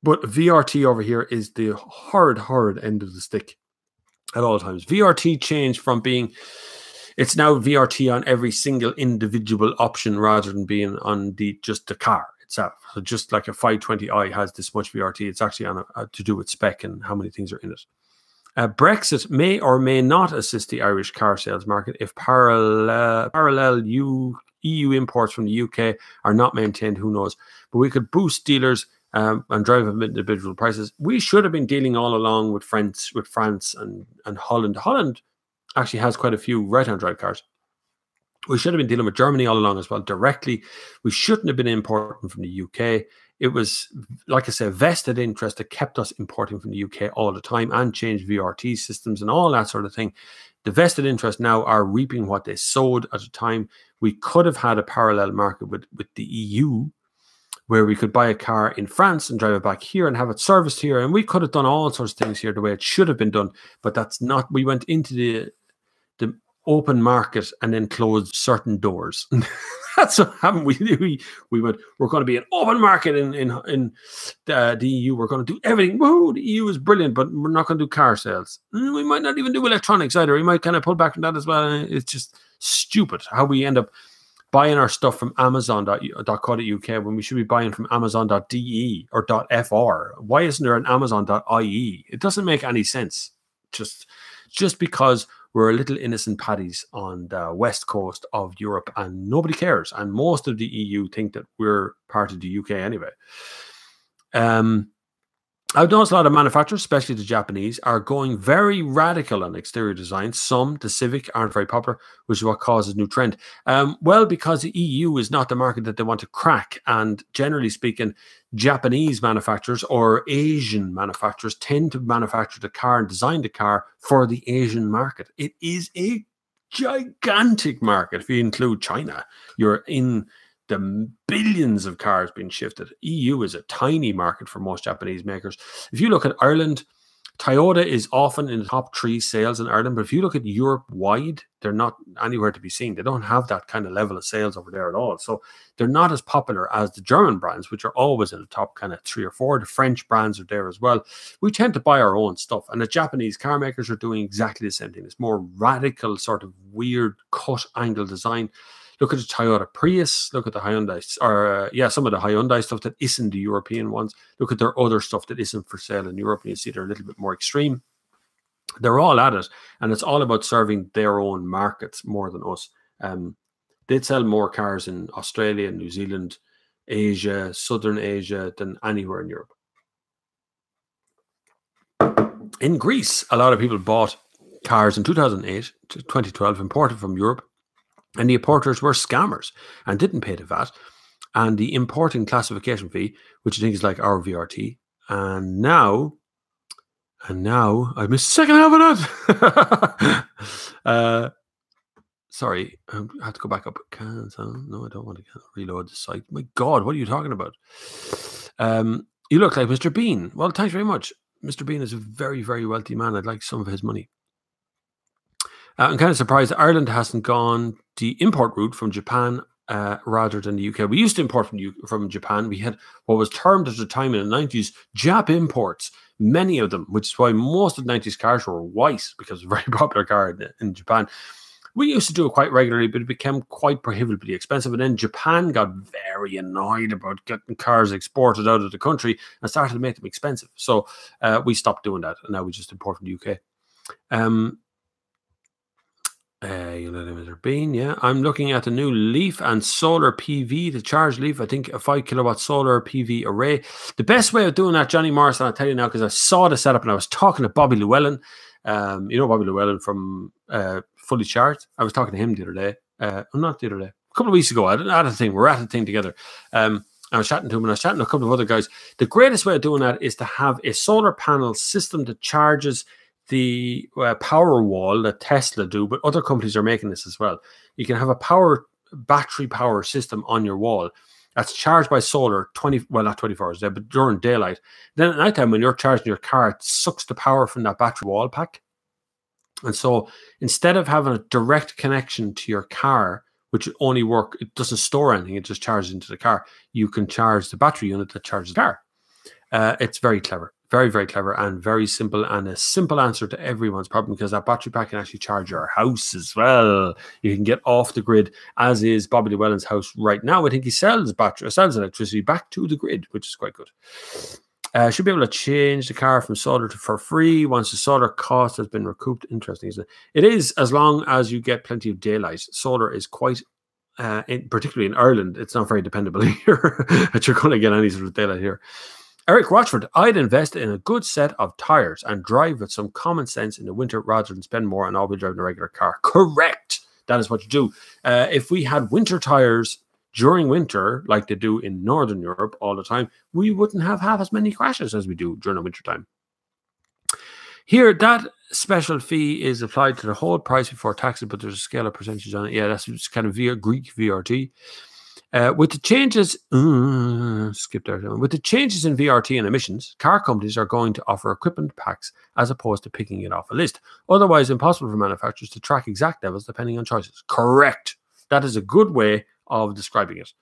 But VRT over here is the hard end of the stick at all times. VRT changed from being... It's now VRT on every single individual option rather than being on just the car itself. So just like a 520i has this much VRT, it's actually on to do with spec and how many things are in it. Brexit may or may not assist the Irish car sales market if parallel EU imports from the UK are not maintained. Who knows? But we could boost dealers and drive up individual prices. We should have been dealing all along with France and Holland. Holland actually has quite a few right-hand drive cars. We should have been dealing with Germany all along as well directly. We shouldn't have been importing from the UK. It was, like I said, vested interest that kept us importing from the UK all the time and changed VRT systems and all that sort of thing. The vested interests now are reaping what they sowed at the time. We could have had a parallel market with the EU, where we could buy a car in France and drive it back here and have it serviced here. And we could have done all sorts of things here the way it should have been done. But that's not, we went into the open market and then closed certain doors. That's what happened. We went, we're going to be an open market in the EU. We're going to do everything. Whoa, the EU is brilliant, but we're not going to do car sales. We might not even do electronics either. We might kind of pull back from that as well. It's just stupid how we end up buying our stuff from Amazon.co.uk when we should be buying from Amazon.de or .fr. Why isn't there an Amazon.ie? It doesn't make any sense. Just because we're little innocent paddies on the west coast of Europe and nobody cares. And most of the EU think that we're part of the UK anyway. I've noticed a lot of manufacturers, especially the Japanese, are going very radical on exterior design. Some, the Civic, aren't very popular, which is what causes new trend. Well, because the EU is not the market that they want to crack. And generally speaking, Japanese manufacturers or Asian manufacturers tend to manufacture the car and design the car for the Asian market. It is a gigantic market. If you include China, you're in the billions of cars being shifted. EU is a tiny market for most Japanese makers. If you look at Ireland, Toyota is often in the top 3 sales in Ireland, but if you look at Europe-wide, they're not anywhere to be seen. They don't have that kind of level of sales over there at all. So they're not as popular as the German brands, which are always in the top kind of 3 or 4. The French brands are there as well. We tend to buy our own stuff, and the Japanese car makers are doing exactly the same thing. It's more radical, sort of weird cut angle design. Look at the Toyota Prius. Look at the Hyundai, or some of the Hyundai stuff that isn't the European ones. Look at their other stuff that isn't for sale in Europe, and you see they're a little bit more extreme. They're all at it, and it's all about serving their own markets more than us. They'd sell more cars in Australia, New Zealand, Asia, Southern Asia than anywhere in Europe. In Greece, a lot of people bought cars in 2008 to 2012 imported from Europe. And the importers were scammers and didn't pay the VAT and the importing classification fee, which I think is like our VRT. And now I missed the second half of that. Sorry, I have to go back up. Cancel. No, I don't want to reload the site. My God, what are you talking about? You look like Mr. Bean. Well, thanks very much. Mr. Bean is a very, very wealthy man. I'd like some of his money. I'm kind of surprised Ireland hasn't gone the import route from Japan rather than the UK. We used to import from Japan. We had what was termed at the time in the 90s Jap imports, many of them, which is why most of the 90s cars were white, because it was a very popular car in Japan. We used to do it quite regularly, but it became quite prohibitively expensive. And then Japan got very annoyed about getting cars exported out of the country and started to make them expensive. So we stopped doing that, and now we just import from the UK. Mr. Bean, yeah. I'm looking at a new Leaf and solar PV to charge Leaf. I think a 5 kilowatt solar PV array. The best way of doing that, Johnny Morrison, I'll tell you now, because I saw the setup and I was talking to Bobby Llewellyn. You know Bobby Llewellyn from Fully Charged. I was talking to him the other day. Not the other day. A couple of weeks ago. We're at a thing together. I was chatting to him and I was chatting to a couple of other guys. The greatest way of doing that is to have a solar panel system that charges the power wall that Tesla do, but other companies are making this as well. You can have a battery power system on your wall that's charged by solar not 24 hours a day, but during daylight. Then at nighttime, when you're charging your car, it sucks the power from that battery wall pack. And so instead of having a direct connection to your car, which only it doesn't store anything, it just charges into the car, you can charge the battery unit that charges the car. It's very clever. Very, very clever and very simple, and a simple answer to everyone's problem, because that battery pack can actually charge your house as well. You can get off the grid, as is Bobby Llewellyn's house right now. I think he sells electricity back to the grid, which is quite good. Should be able to change the car from solar for free once the solar cost has been recouped. Interesting, isn't it? It is, as long as you get plenty of daylight. Solar is quite, particularly in Ireland, it's not very dependable here that you're going to get any sort of daylight here. Eric Rochford, I'd invest in a good set of tyres and drive with some common sense in the winter rather than spend more on all-wheel drive in a regular car. Correct. That is what you do. If we had winter tires during winter, like they do in Northern Europe all the time, we wouldn't have half as many crashes as we do during the winter time. Here, that special fee is applied to the whole price before taxes, but there's a scale of percentage on it. Yeah, that's kind of Greek VRT. With the changes, skip there. With the changes in VRT and emissions, car companies are going to offer equipment packs as opposed to picking it off a list. Otherwise, impossible for manufacturers to track exact levels depending on choices. Correct. That is a good way of describing it.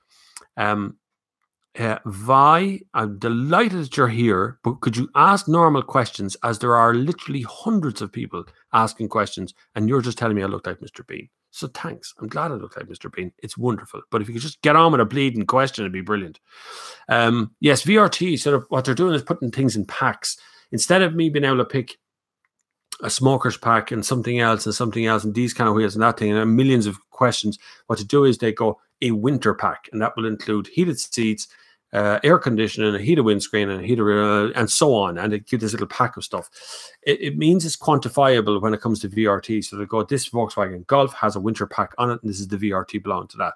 Vi, I'm delighted that you're here, but could you ask normal questions, as there are literally hundreds of people asking questions, and you're just telling me I look like Mr. Bean. So thanks. I'm glad I look like Mr. Bean. It's wonderful. But if you could just get on with a bleeding question, it'd be brilliant. Yes, VRT, sort of what they're doing is putting things in packs. Instead of me being able to pick a smoker's pack and something else and these kind of wheels and that thing, and millions of questions, what to do is they go a winter pack, and that will include heated seats, air conditioning, a heated windscreen, and a heated, and so on. And they give this little pack of stuff. It means it's quantifiable when it comes to VRT. So they go, this Volkswagen Golf has a winter pack on it, and this is the VRT belonging to that.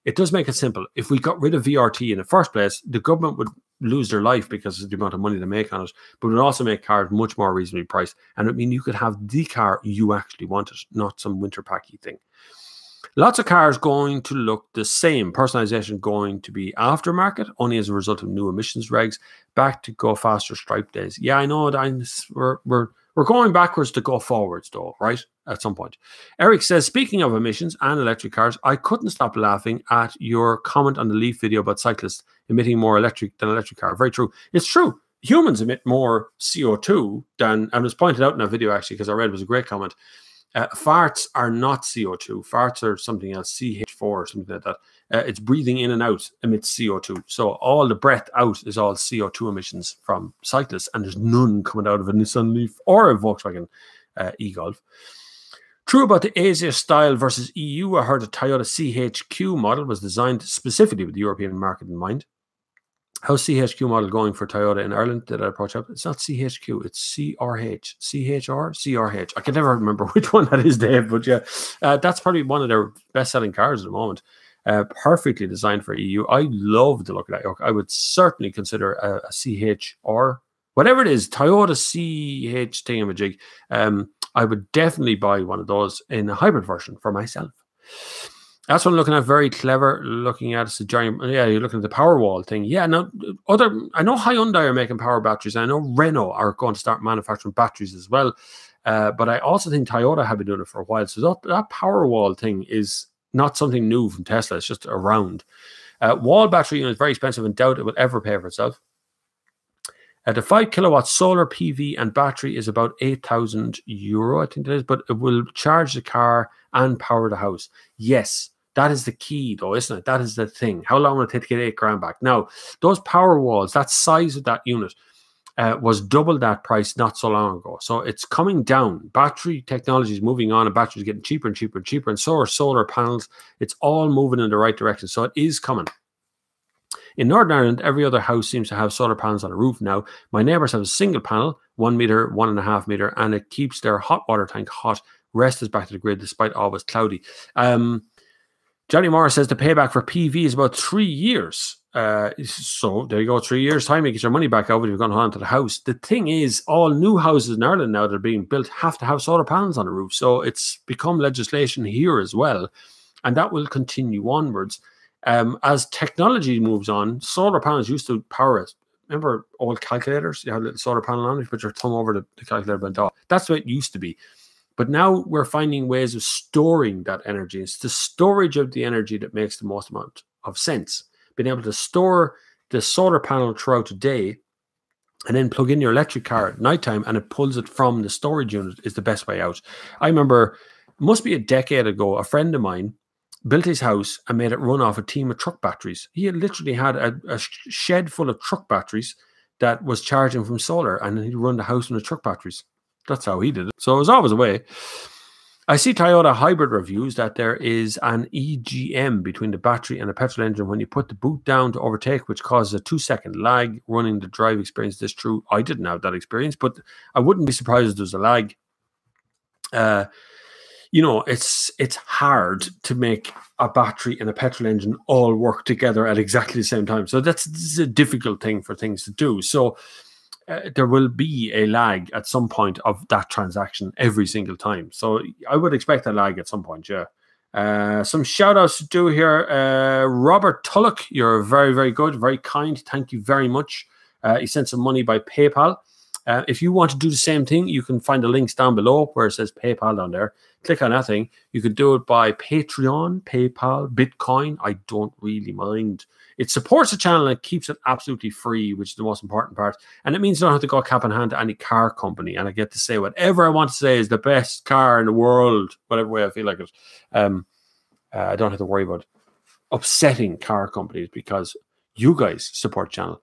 It does make it simple. If we got rid of VRT in the first place, the government would lose their life because of the amount of money they make on it, but it would also make cars much more reasonably priced. And it would mean you could have the car you actually wanted, not some winter packy thing. Lots of cars going to look the same. Personalization going to be aftermarket, only as a result of new emissions regs. Back to go faster stripe days. Yeah, I know that we're going backwards to go forwards, though, right? At some point. Eric says, speaking of emissions and electric cars, I couldn't stop laughing at your comment on the Leaf video about cyclists emitting more electric than electric car. Very true. It's true. Humans emit more CO2 than, and it was pointed out in that video actually, because I read it was a great comment. Farts are not CO2. Farts are something else, CH4 or something like that. It's breathing in and out emits CO2. So all the breath out is all CO2 emissions from cyclists, and there's none coming out of a Nissan Leaf or a Volkswagen e-Golf. True about the Asia style versus EU. I heard the Toyota CHQ model was designed specifically with the European market in mind. How's CHQ model going for Toyota in Ireland? Did I approach up? It's not CHQ, it's CRH. CHR? CRH. I can never remember which one that is, Dave, but yeah, that's probably one of their best-selling cars at the moment. Perfectly designed for EU. I love the look of that. I would certainly consider a CH or whatever it is, Toyota CH thingamajig. I would definitely buy one of those in a hybrid version for myself. That's what I'm looking at. Very clever. Looking at it's a giant. Yeah, you're looking at the Powerwall thing. Yeah, no, I know Hyundai are making power batteries. And I know Renault are going to start manufacturing batteries as well. But I also think Toyota have been doing it for a while. So that Powerwall thing is not something new from Tesla. It's just around. Wall battery unit is very expensive and doubt it will ever pay for itself. The 5 kilowatt solar PV and battery is about €8,000, I think it is, but it will charge the car and power the house. Yes, that is the key, though, isn't it? That is the thing. How long will it take to get $8,000 back? Now, those power walls, that size of that unit was double that price not so long ago. So it's coming down. Battery technology is moving on, and batteries are getting cheaper and cheaper and cheaper, and so are solar panels. It's all moving in the right direction. So it is coming. In Northern Ireland, every other house seems to have solar panels on a roof now. My neighbours have a single panel, 1 metre, 1.5 metre, and it keeps their hot water tank hot. Rest is back to the grid despite always cloudy. Johnny Morris says the payback for PV is about 3 years. So there you go, 3 years time, you get your money back out when you've gone on to the house. The thing is, all new houses in Ireland now that are being built have to have solar panels on the roof. So it's become legislation here as well. And that will continue onwards. As technology moves on, solar panels used to power it. Remember old calculators? You had a little solar panel on it, you put your thumb over the calculator went off. That's what it used to be. But now we're finding ways of storing that energy. It's the storage of the energy that makes the most amount of sense. Being able to store the solar panel throughout the day and then plug in your electric car at nighttime and it pulls it from the storage unit is the best way out. I remember, it must be a decade ago, a friend of mine built his house and made it run off a team of truck batteries. He had literally had a shed full of truck batteries that was charging from solar, and he'd run the house with the truck batteries. That's how he did it. So it was always a way. I see Toyota hybrid reviews that there is an EGM between the battery and the petrol engine when you put the boot down to overtake, which causes a 2-second lag running the drive experience. This is true. I didn't have that experience, but I wouldn't be surprised if there's a lag. you know, it's hard to make a battery and a petrol engine all work together at exactly the same time. So that's a difficult thing for things to do. So there will be a lag at some point of that transaction every single time. So I would expect a lag at some point, yeah. Some shout outs to do here. Robert Tulloch, you're very, very good, very kind. Thank you very much. He sent some money by PayPal. If you want to do the same thing, you can find the links down below where it says PayPal down there. Click on that thing. You can do it by Patreon, PayPal, Bitcoin. I don't really mind. It supports the channel and it keeps it absolutely free, which is the most important part. And it means I don't have to go cap in hand to any car company. And I get to say whatever I want to say is the best car in the world, whatever way I feel like it. I don't have to worry about upsetting car companies because you guys support the channel.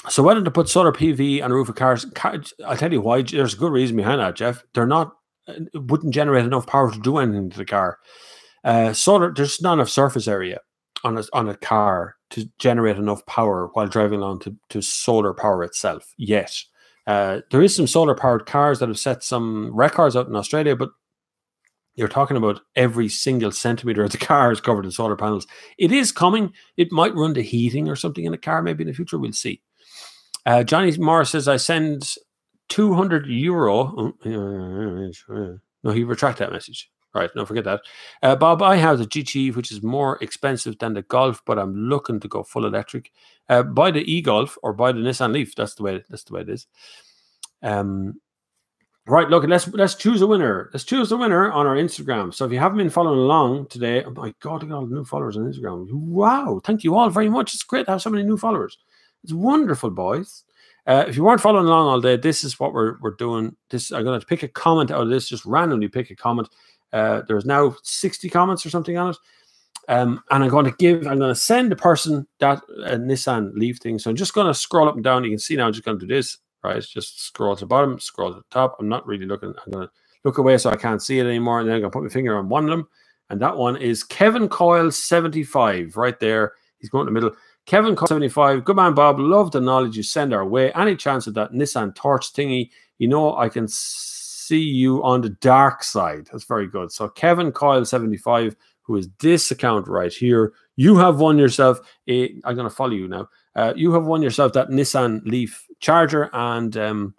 So why don't they put solar PV on the roof of cars? I'll tell you why. There's a good reason behind that, Jeff. It wouldn't generate enough power to do anything to the car. Solar, there's not enough surface area on a car to generate enough power while driving along to solar power itself yet. There is some solar powered cars that have set some records out in Australia, but you're talking about every single centimeter of the car is covered in solar panels. It is coming. It might run to heating or something in the car maybe in the future. We'll see. Johnny Morris says, I send €200. No, he retracted that message. Right, no, forget that. Bob, I have the GT, which is more expensive than the Golf, but I'm looking to go full electric. Buy the e-Golf or buy the Nissan Leaf. That's the way it is. Right, look, let's choose a winner. Let's choose a winner on our Instagram. So if you haven't been following along today, oh my God, I got all the new followers on Instagram. Wow, thank you all very much. It's great to have so many new followers. It's wonderful, boys. If you weren't following along all day, this is what we're doing. I'm going to pick a comment out of this, just randomly pick a comment. There's now 60 comments or something on it. And I'm going to send the person that Nissan Leaf thing. So I'm just going to scroll up and down. You can see now I'm just going to do this, right? Just scroll to the bottom, scroll to the top. I'm not really looking. I'm going to look away so I can't see it anymore. And then I'm going to put my finger on one of them. And that one is Kevin Coyle 75 right there. He's going in the middle. Kevin Coyle 75. Good man, Bob. Love the knowledge you send our way. Any chance of that Nissan torch thingy? You know, I can see you on the dark side. That's very good. So Kevin Coyle 75, who is this account right here, you have won yourself I'm going to follow you now. You have won yourself that Nissan Leaf charger and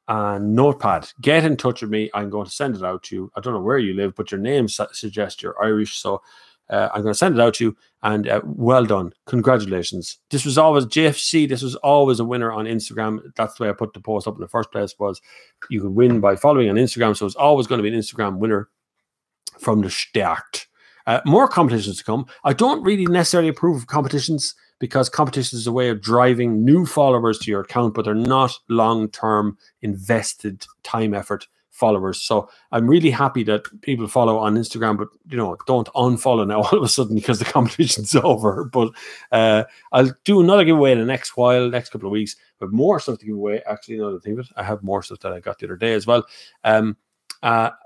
notepad. Get in touch with me. I'm going to send it out to you. I don't know where you live, but your name suggests you're Irish, so I'm going to send it out to you. And well done. Congratulations. This was always JFC. This was always a winner on Instagram. That's the way I put the post up in the first place, was you could win by following on Instagram. So it's always going to be an Instagram winner from the start. More competitions to come. I don't really necessarily approve of competitions because competition is a way of driving new followers to your account, but they're not long-term invested time effort followers. So I'm really happy that people follow on Instagram, but you know, don't unfollow now all of a sudden because the competition's over. But I'll do another giveaway in the next couple of weeks, but more stuff to give away. Actually, now that I think of it, I have more stuff that I got the other day as well.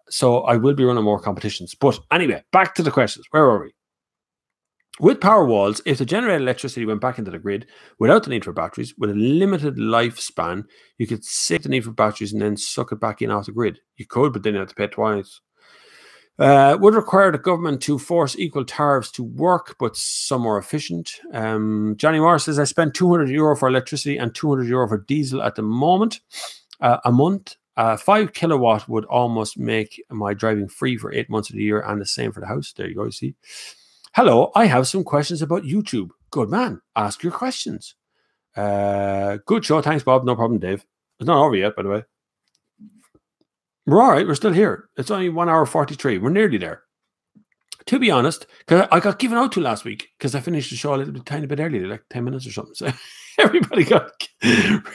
So I will be running more competitions. But anyway, back to the questions. Where are we? With power walls, if the generated electricity went back into the grid without the need for batteries, with a limited lifespan, you could save the need for batteries and then suck it back in off the grid. You could, but then you have to pay twice. Would require the government to force equal tariffs to work, but some more efficient. Johnny Morris says, I spend €200 for electricity and €200 for diesel at the moment. A month. 5 kilowatt would almost make my driving free for 8 months of the year, and the same for the house. There you go, you see. Hello, I have some questions about YouTube. Good man. Ask your questions. Good show. Thanks, Bob. No problem, Dave. It's not over yet, by the way. We're all right. We're still here. It's only 1 hour 43. We're nearly there. To be honest, because I got given out to last week because I finished the show a tiny bit early, like 10 minutes or something. So everybody got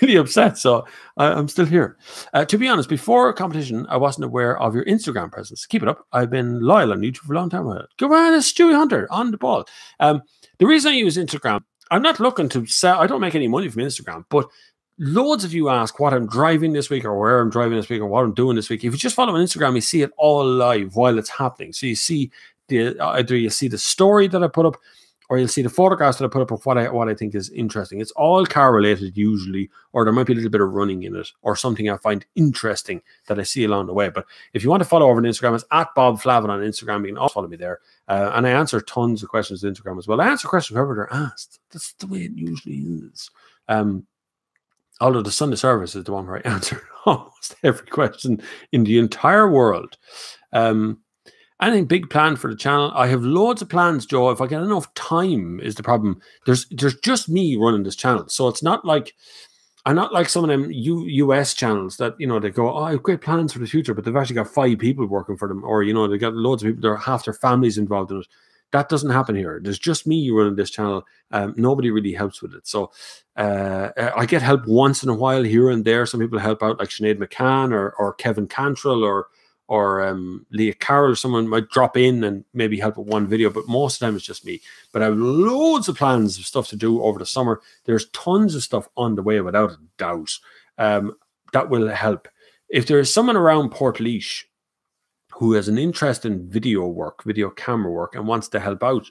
really upset. So I'm still here. To be honest, before competition, I wasn't aware of your Instagram presence. Keep it up. I've been loyal on YouTube for a long time. Go on, it's Stewie Hunter on the ball. The reason I use Instagram, I'm not looking to sell. I don't make any money from Instagram, but loads of you ask what I'm driving this week or where I'm driving this week or what I'm doing this week. If you just follow on Instagram, you see it all live while it's happening. So you see either you see the story that I put up, or you'll see the photographs that I put up of what I think is interesting. It's all car related usually, or there might be a little bit of running in it, or something I find interesting that I see along the way. But if you want to follow over on Instagram, it's at Bob Flavin on Instagram. You can also follow me there. And I answer tons of questions on Instagram as well. I answer questions wherever they're asked. That's the way it usually is. Although the Sunday service is the one where I answer almost every question in the entire world. Anything big planned for the channel? I have loads of plans, Joe. If I get enough time is the problem. There's just me running this channel. So it's not like, I'm not like some of them US channels that, you know, they go, oh, I have great plans for the future, but they've actually got 5 people working for them. Or, you know, they got loads of people, they're half their families involved in it. That doesn't happen here. There's just me running this channel. Nobody really helps with it. So I get help once in a while here and there. Some people help out, like Sinead McCann or Kevin Cantrell or Leah Carroll. Someone might drop in and maybe help with one video, but most of the time it's just me. But I have loads of plans of stuff to do over the summer. There's tons of stuff on the way, without a doubt, that will help. If there is someone around Portlaoise who has an interest in video camera work, and wants to help out,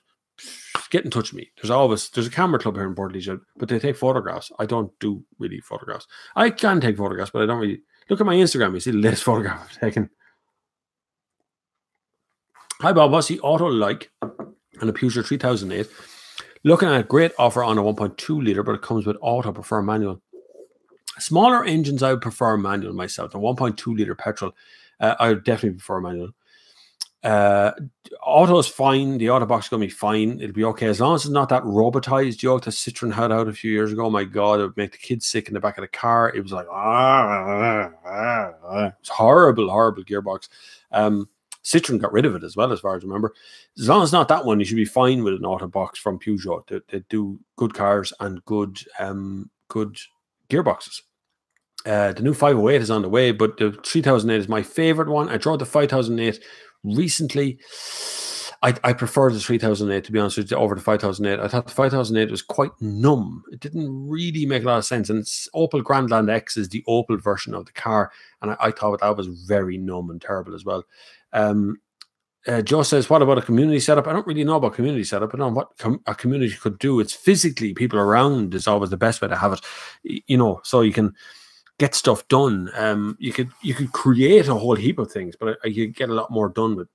get in touch with me. There's a camera club here in Portlaoise, but they take photographs. I don't do really photographs. I can take photographs, but I don't really. Look at my Instagram. You see the latest photograph I've taken. Hi Bob, what's the auto like on a Peugeot 3008? Looking at a great offer on a 1.2 litre, but it comes with auto. Prefer manual. Smaller engines, I would prefer manual myself. The 1.2 litre petrol, I would definitely prefer manual. Auto is fine. The auto box is going to be fine. It'll be okay as long as it's not that robotized joke that Citroen had out a few years ago. Oh my God, it would make the kids sick in the back of the car. It was like, it's horrible gearbox. Citroen got rid of it as well, as far as I remember. As long as it's not that one, you should be fine with an auto box from Peugeot. They do good cars and good gearboxes. The new 508 is on the way, but the 3008 is my favorite one. I drove the 5008 recently. I prefer the 3008, to be honest with you, over the 5008. I thought the 5008 was quite numb. It didn't really make a lot of sense. And Opel Grandland X is the Opel version of the car, and I thought that was very numb and terrible as well. Joe says, what about a community setup? I don't really know about community setup. I don't know what a community could do. It's physically people around is always the best way to have it, you know, so you can get stuff done. You could create a whole heap of things, but you get a lot more done with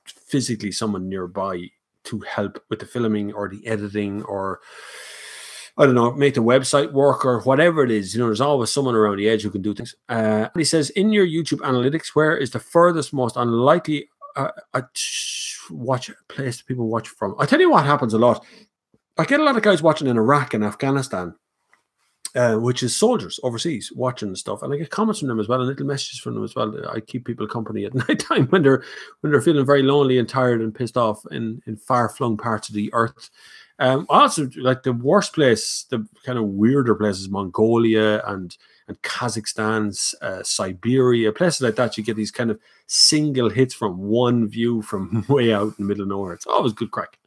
physically someone nearby to help with the filming or the editing, or I don't know, make the website work or whatever it is. You know, there's always someone around the edge who can do things. He says, in your YouTube analytics, where is the furthest, most unlikely place people watch from? I tell you what happens a lot. I get a lot of guys watching in Iraq and Afghanistan, which is soldiers overseas watching stuff, and I get comments from them as well, and little messages from them as well. I keep people company at night time when they're feeling very lonely and tired and pissed off in far-flung parts of the earth. Also, like the worst place, the kind of weirder places, Mongolia and Kazakhstan, Siberia, places like that. You get these kind of single hits from one view from way out in the middle of nowhere. It's always good crack.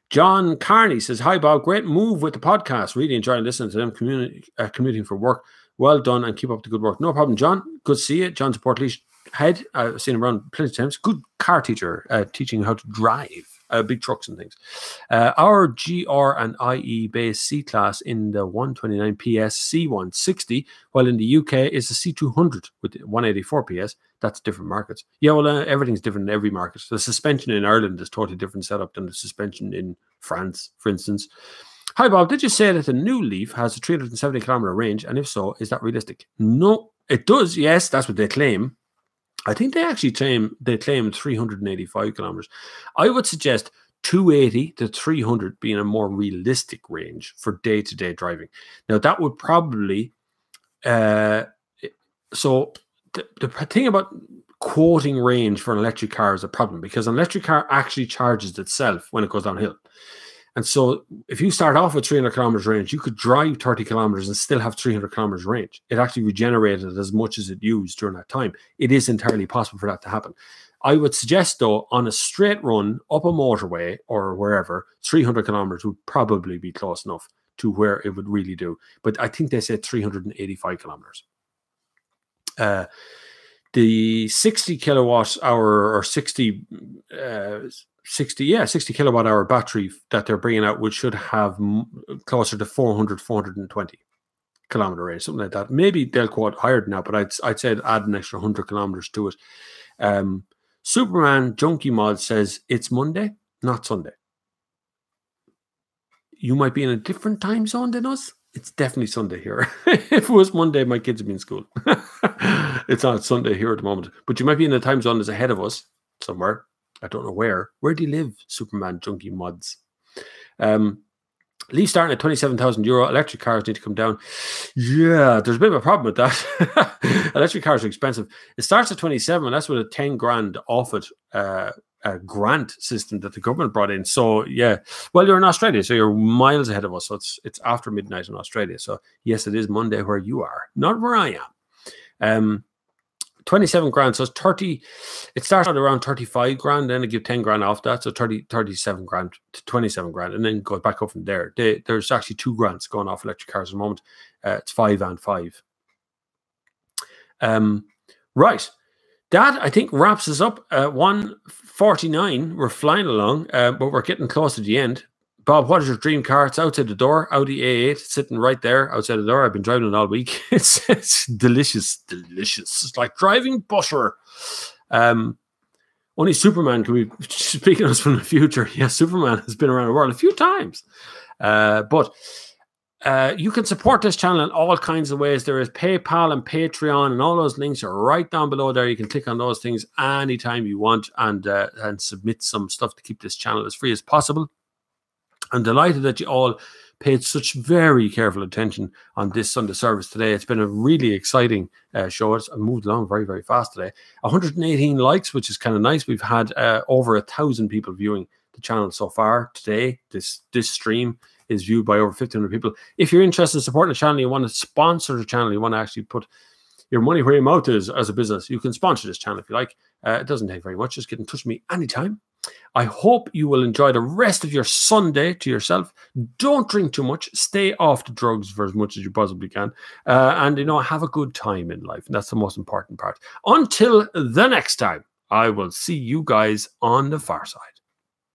John Carney says, hi, Bob. Great move with the podcast. Really enjoying listening to them commuting for work. Well done, and keep up the good work. No problem, John. Good to see you. John's a Portlaoise head. I've seen him around plenty of times. Good car teacher, teaching how to drive big trucks and things. Our GR and IE base C-Class in the 129 PS C160, while in the UK is a C200 with 184 PS. That's different markets. Yeah, well, everything's different in every market. The suspension in Ireland is totally different setup than the suspension in France, for instance. Hi, Bob. Did you say that the new Leaf has a 370-kilometer range? And if so, is that realistic? No, it does. Yes, that's what they claim. I think they actually claim 385 kilometers. I would suggest 280 to 300 being a more realistic range for day-to-day driving. Now, that would probably... so the thing about quoting range for an electric car is a problem, because an electric car actually charges itself when it goes downhill. And so if you start off with 300 kilometers range, you could drive 30 kilometers and still have 300 kilometers range. It actually regenerated as much as it used during that time. It is entirely possible for that to happen. I would suggest, though, on a straight run up a motorway or wherever, 300 kilometers would probably be close enough to where it would really do. But I think they said 385 kilometers. The 60 kilowatt hour or 60 60 kilowatt hour battery that they're bringing out, which should have closer to 420 kilometer range, something like that. Maybe they'll quote higher than that, but I'd say add an extra 100 kilometers to it. Superman Junkie Mod says it's Monday, not Sunday. You might be in a different time zone than us. It's definitely Sunday here. If it was Monday, my kids would be in school. It's not Sunday here at the moment. But you might be in a time zone that's ahead of us somewhere. I don't know where. Where do you live, Superman Junkie Mods? Lease starting at €27,000. Electric cars need to come down. Yeah, there's a bit of a problem with that. Electric cars are expensive. It starts at 27, and that's with a 10 grand off it a grant system that the government brought in. So yeah, well, you're in Australia, so you're miles ahead of us. So it's after midnight in Australia. So yes, it is Monday where you are, not where I am. 27 grand, so it's 30. It starts at around 35 grand, then they give 10 grand off that, so 37 grand to 27 grand, and then goes back up from there. There's actually 2 grants going off electric cars at the moment. It's 5 and 5. Right. That, I think, wraps us up. 1:49. We're flying along, but we're getting close to the end. Bob, what is your dream car? It's outside the door. Audi A8, sitting right there outside the door. I've been driving it all week. It's delicious, delicious. It's like driving butter. Only Superman can be speaking to us from the future. Yes, Superman has been around the world a few times. But you can support this channel in all kinds of ways. There is PayPal and Patreon, and all those links are right down below there. You can click on those things anytime you want and submit some stuff to keep this channel as free as possible. I'm delighted that you all paid such very careful attention on this Sunday service today. It's been a really exciting show. It's moved along very, very fast today. 118 likes, which is kind of nice. We've had over 1,000 people viewing the channel so far today. This stream is viewed by over 1,500 people. If you're interested in supporting the channel, you want to sponsor the channel, you want to actually put your money where your mouth is as a business, you can sponsor this channel if you like. It doesn't take very much. Just get in touch with me anytime. I hope you will enjoy the rest of your Sunday to yourself. Don't drink too much. Stay off the drugs for as much as you possibly can. And, you know, have a good time in life. And that's the most important part. Until the next time, I will see you guys on the far side.